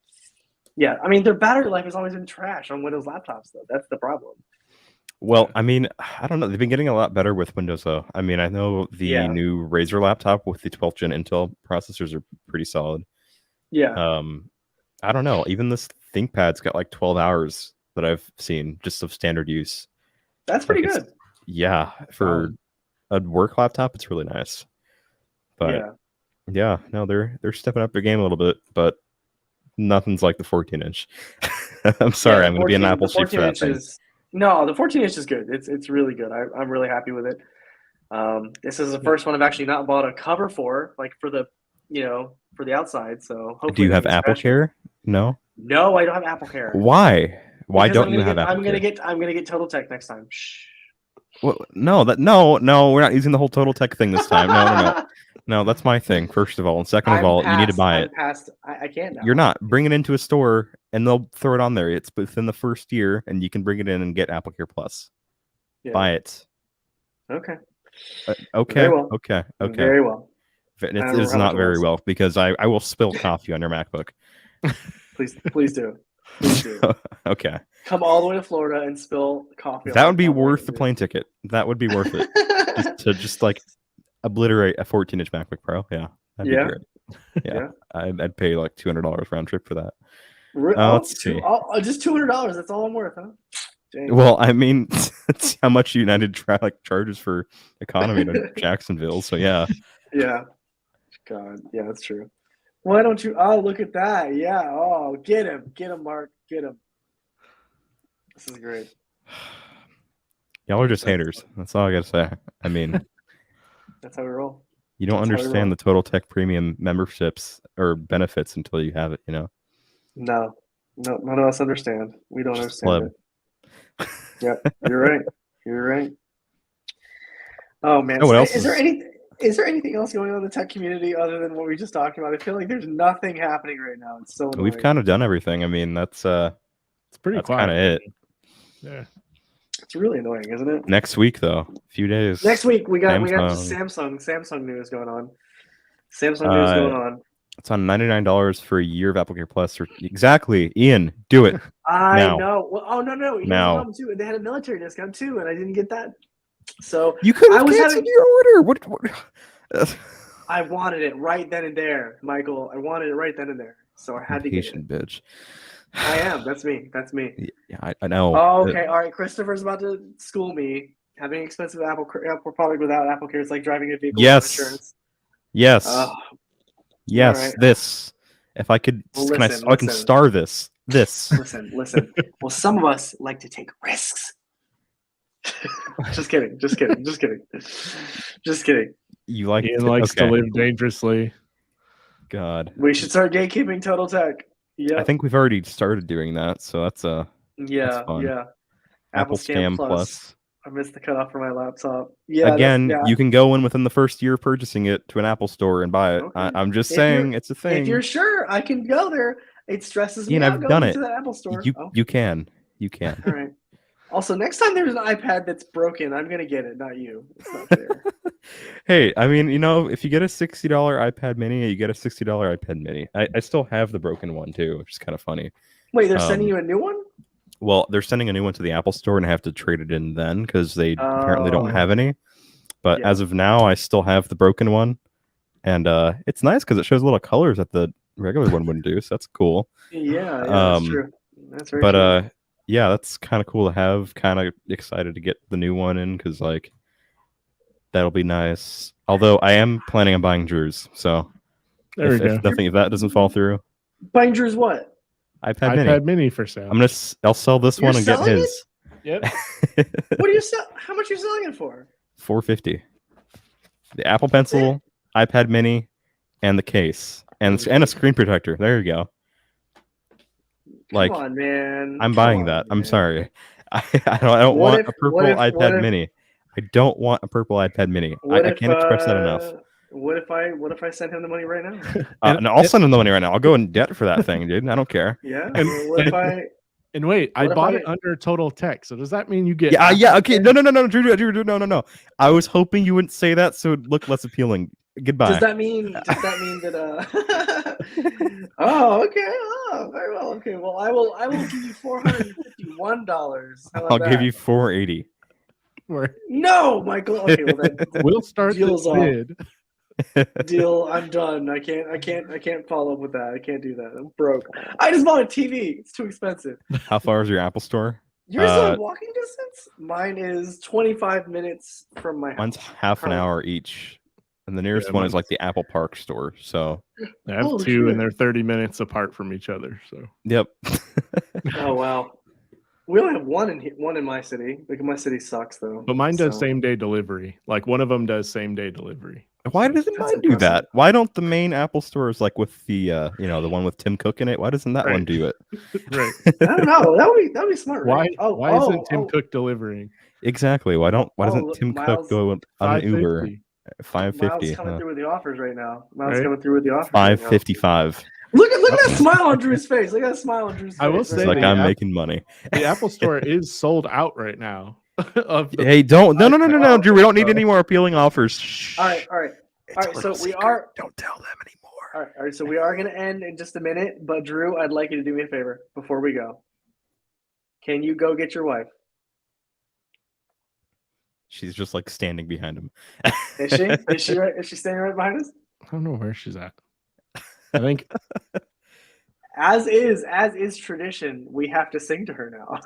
yeah, I mean, their battery life has always been trash on Windows laptops, though. That's the problem. Well, I mean, I don't know. They've been getting a lot better with Windows, though. I mean, I know the new Razer laptop with the 12th gen Intel processors are pretty solid. Yeah. I don't know. Even this ThinkPad's got like 12 hours that I've seen just of standard use. That's pretty good. Yeah, for a work laptop, it's really nice. But yeah, no, they're stepping up their game a little bit, but nothing's like the 14-inch. I'm sorry, I'm going to be an Apple sheep for that thing. No, the 14-inch is good. It's really good. I'm really happy with it. This is the first one I've actually not bought a cover for, like for the outside. So hopefully. Do you have Apple Care? No. No, I don't have Apple Care. Why? Why don't you have Apple Care? I'm gonna get Total Tech next time. Shh. Well, no, we're not using the whole Total Tech thing this time. No, that's my thing. First of all, and second of all, you need to buy it. I can't now. You're not. Bring it into a store, and they'll throw it on there. It's within the first year, and you can bring it in and get Apple Care Plus. Yeah. Buy it. Okay. Okay. Very well. Okay. Very well. It's not very well because I will spill coffee on your MacBook. Please do. Please do. Okay. Come all the way to Florida and spill coffee. That would be worth the plane ticket. That would be worth it. just like obliterate a 14-inch MacBook Pro. Yeah. That'd be great. Yeah. I'd pay like $200 round trip for that. Let's see. Just $200. That's all I'm worth, huh? Dang. Well, I mean, that's how much United charges for economy to Jacksonville. So yeah. Yeah. God. Yeah, that's true. Why don't you? Oh, look at that. Yeah. Oh, get him, Mark. Get him. This is great. Y'all are just haters. That's all I got to say. I mean, that's how we roll. You don't understand the Total Tech Premium memberships or benefits until you have it, you know? No, none of us understand. We don't understand it. Yeah, you're right. Oh, man. What else is there anything else going on in the tech community other than what we just talked about? I feel like there's nothing happening right now. It's so annoying. We've kind of done everything. I mean, it's pretty kind of it. Yeah. It's really annoying, isn't it? Next week, though, a few days. Next week we got Samsung news going on. Samsung news going on. It's on $99 for a year of Apple Care Plus. Or Ian, do it. I know. Well, no. Now too. They had a military discount too, and I didn't get that. So you could have canceled your order. What? I wanted it right then and there, Michael. I wanted it right then and there, so I had to get it. Bitch. I am. That's me. Yeah, I know. Oh, okay. All right. Christopher's about to school me. Having expensive Apple product without Apple Care is like driving a vehicle without insurance. Yes. Yes. Right. This. If I could, I can star this. Listen. Well, some of us like to take risks. Just kidding. You like Ian likes to live dangerously. God. We should start gatekeeping Total Tech. Yeah. I think we've already started doing that, so that's that's fun. Apple Scam Plus. I missed the cutoff for my laptop. Yeah. Again, you can go in within the first year of purchasing it to an Apple store and buy it. Okay. I'm just saying it's a thing. If you're sure, I can go there. It stresses me Ian, out I've going done it. to the Apple store. You can. All right. Also, next time there's an iPad that's broken, I'm gonna get it, not you. It's not fair. Hey, I mean, if you get a $60 iPad Mini, you get a $60 iPad Mini. I still have the broken one too, which is kind of funny. Wait, they're sending you a new one? Well, they're sending a new one to the Apple store, and I have to trade it in then because they apparently don't have any. But as of now, I still have the broken one, and it's nice because it shows a little colors that the regular one wouldn't do. So that's cool. Yeah, that's true. That's very true. Yeah, that's kind of cool to have. Kind of excited to get the new one in because that'll be nice. Although I am planning on buying Drew's, so if that doesn't fall through, buying Drew's what? iPad Mini for sale. I'll sell this one and get his. Yep. What do you sell? How much are you selling it for? $450. The Apple Pencil, iPad Mini, and the case, and a screen protector. There you go. Come on, man. I'm buying that. I'm sorry. I don't want a purple iPad Mini. I don't want a purple iPad Mini. I can't express that enough. What if I send him the money right now? No, I'll send him the money right now. I'll go in debt for that thing, dude. I don't care. Yeah. What if I? And wait, I bought it under Total Tech. So does that mean you get? Yeah. Okay. No, Drew, no. I was hoping you wouldn't say that, so it looked less appealing. Goodbye. Does that mean that? Oh, okay. Oh, very well. Okay. Well, I will give you $451. I'll give you $480. No, Michael. Okay. Well, then we'll start this bid. Deal. I'm done. I can't follow up with that. I can't do that. I'm broke. I just bought a TV. It's too expensive. How far is your Apple store? Yours is walking distance? Mine is 25 minutes from my house. Mine's half an hour each. And the nearest one is like the Apple Park store. So I have two, and they're 30 minutes apart from each other. So yep. Oh wow. We only have one in my city. Like my city sucks though. But mine does same day delivery. Like one of them does same day delivery. Why doesn't mine do that? Why don't the main Apple stores, like with the the one with Tim Cook in it? Why doesn't that one do it? Right. I don't know. That would be smart. Right? Why isn't Tim Cook delivering? Exactly. Why doesn't Tim Cook go on an Uber? $550. Miles coming through with the offers right now. Coming through with the offers. $555. Look at that smile on Drew's face. Look at that smile on Drew's face. I will say, like I'm making money. The Apple Store is sold out right now. Hey, don't no, Drew. We don't need any more appealing offers. Shh. All right. So we are. Don't tell them anymore. All right. So we are going to end in just a minute. But Drew, I'd like you to do me a favor before we go. Can you go get your wife? She's just like standing behind him. Is she? Is she standing right behind us? I don't know where she's at. I think as is tradition, we have to sing to her now.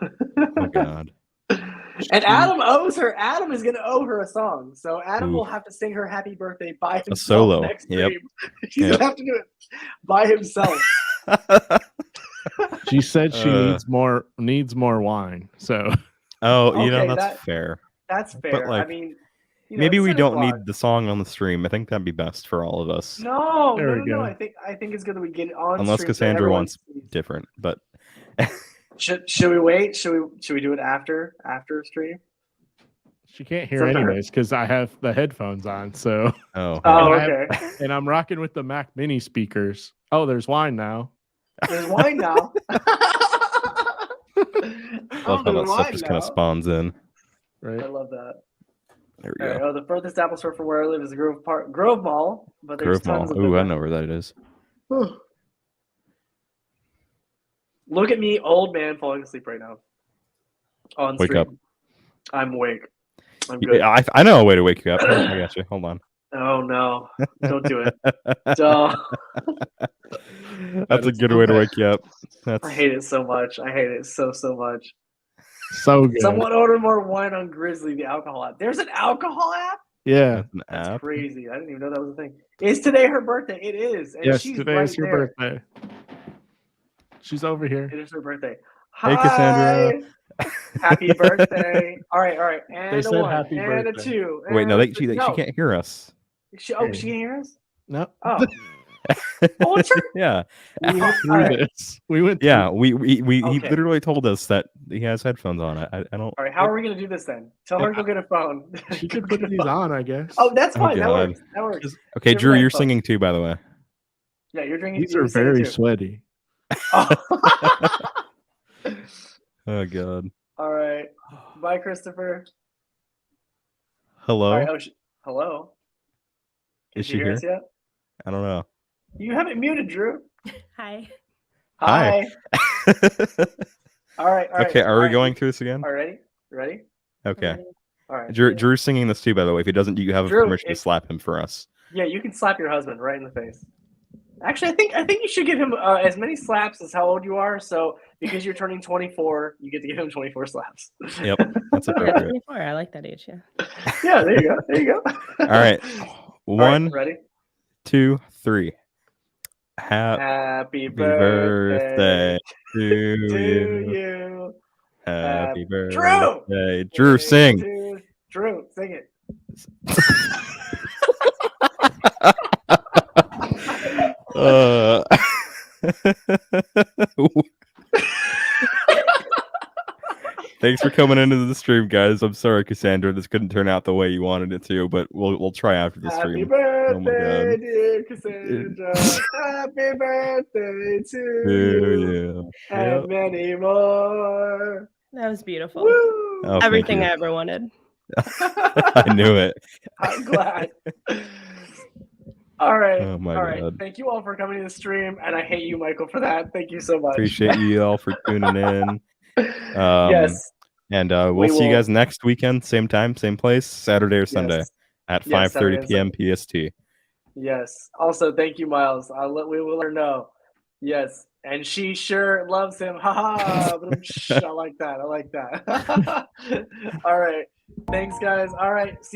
Oh God. And Adam owes her. Adam is going to owe her a song. So Adam will have to sing her happy birthday by himself. A solo. Next stream. He's going to have to do it by himself. She said she needs more wine. So that's fair. That's fair. I mean, maybe we don't need the song on the stream. I think that'd be best for all of us. No. I think it's good that we get it on. Unless Cassandra wants different, but should we wait? Should we do it after stream? She can't hear anyways because I have the headphones on. So okay. And I'm rocking with the Mac Mini speakers. Oh, there's wine now. There's wine now. Love how that stuff just kind of spawns in. Right. I love that. There we go. The furthest Apple store from where I live is the Grove Mall, but there's tons of I know where that is. Look at me, old man, falling asleep right now. On wake stream. Up. I'm awake. I'm good. Yeah, I know a way to wake you up. I got you. Hold on. Oh no! Don't do it. Don't. That's a good way to wake you up. I hate it so much. I hate it so much. So good. Someone order more wine on Grizzly, the alcohol app. There's an alcohol app? Yeah. That's crazy. I didn't even know that was a thing. Is today her birthday? It is. And yes, she's today is your birthday. She's over here. It is her birthday. Hey, Cassandra. Happy birthday. All right. And they a one. Happy and birthday. A two. Wait, no, she can't hear us. She can't hear us? No. Oh. Ultra? Yeah. We went through Alright. this. We went. Yeah, we he Okay. literally told us that he has headphones on. I don't. All right, how are we gonna do this then? Tell her to go get a phone. She Go could put get a these phone. on, I guess. Oh, that's Oh, fine. That God. works. That works. Okay, Give her Drew, the you're headphones. singing too, by the way. Yeah, you're drinking. These You're are singing very too. sweaty. Oh. Oh God. All right. Bye, Christopher. Hello. All right. Oh, hello. Can Is she she hear here? us yet? I don't know. You haven't muted, Drew. Hi. Hi. All right. All right. Okay, are all we right. going through this again? All right. Ready? Okay. All right. Drew's singing this too, by the way. If he doesn't, you have Drew, permission to slap him for us. Yeah, you can slap your husband right in the face. Actually, I think you should give him as many slaps as how old you are. So because you're turning 24, you get to give him 24 slaps. Yep, that's Yeah, appropriate. 24. I like that age. Yeah. Yeah, there you go. There you go. All right. One, ready? 2, 3. Happy birthday to you. you. Happy Drew! birthday. Drew, sing. Drew, sing it. Thanks for coming into the stream, guys. I'm sorry, Cassandra, this couldn't turn out the way you wanted it to, but we'll try after the stream. Happy birthday, dear Cassandra. Happy birthday to you. And many more. That was beautiful. Woo! Oh, Everything I ever wanted. I knew it. I'm glad. All right. Oh my all right. God. Thank you all for coming to the stream, and I hate you, Michael, for that. Thank you so much. Appreciate you all for tuning in. Yes. And we'll see you guys next weekend, same time, same place, Saturday or Sunday at 5:30 p.m. PST. Yes. Also, thank you, Miles. We will let her know. Yes. And she sure loves him. Ha ha. I like that. I like that. All right. Thanks, guys. All right. See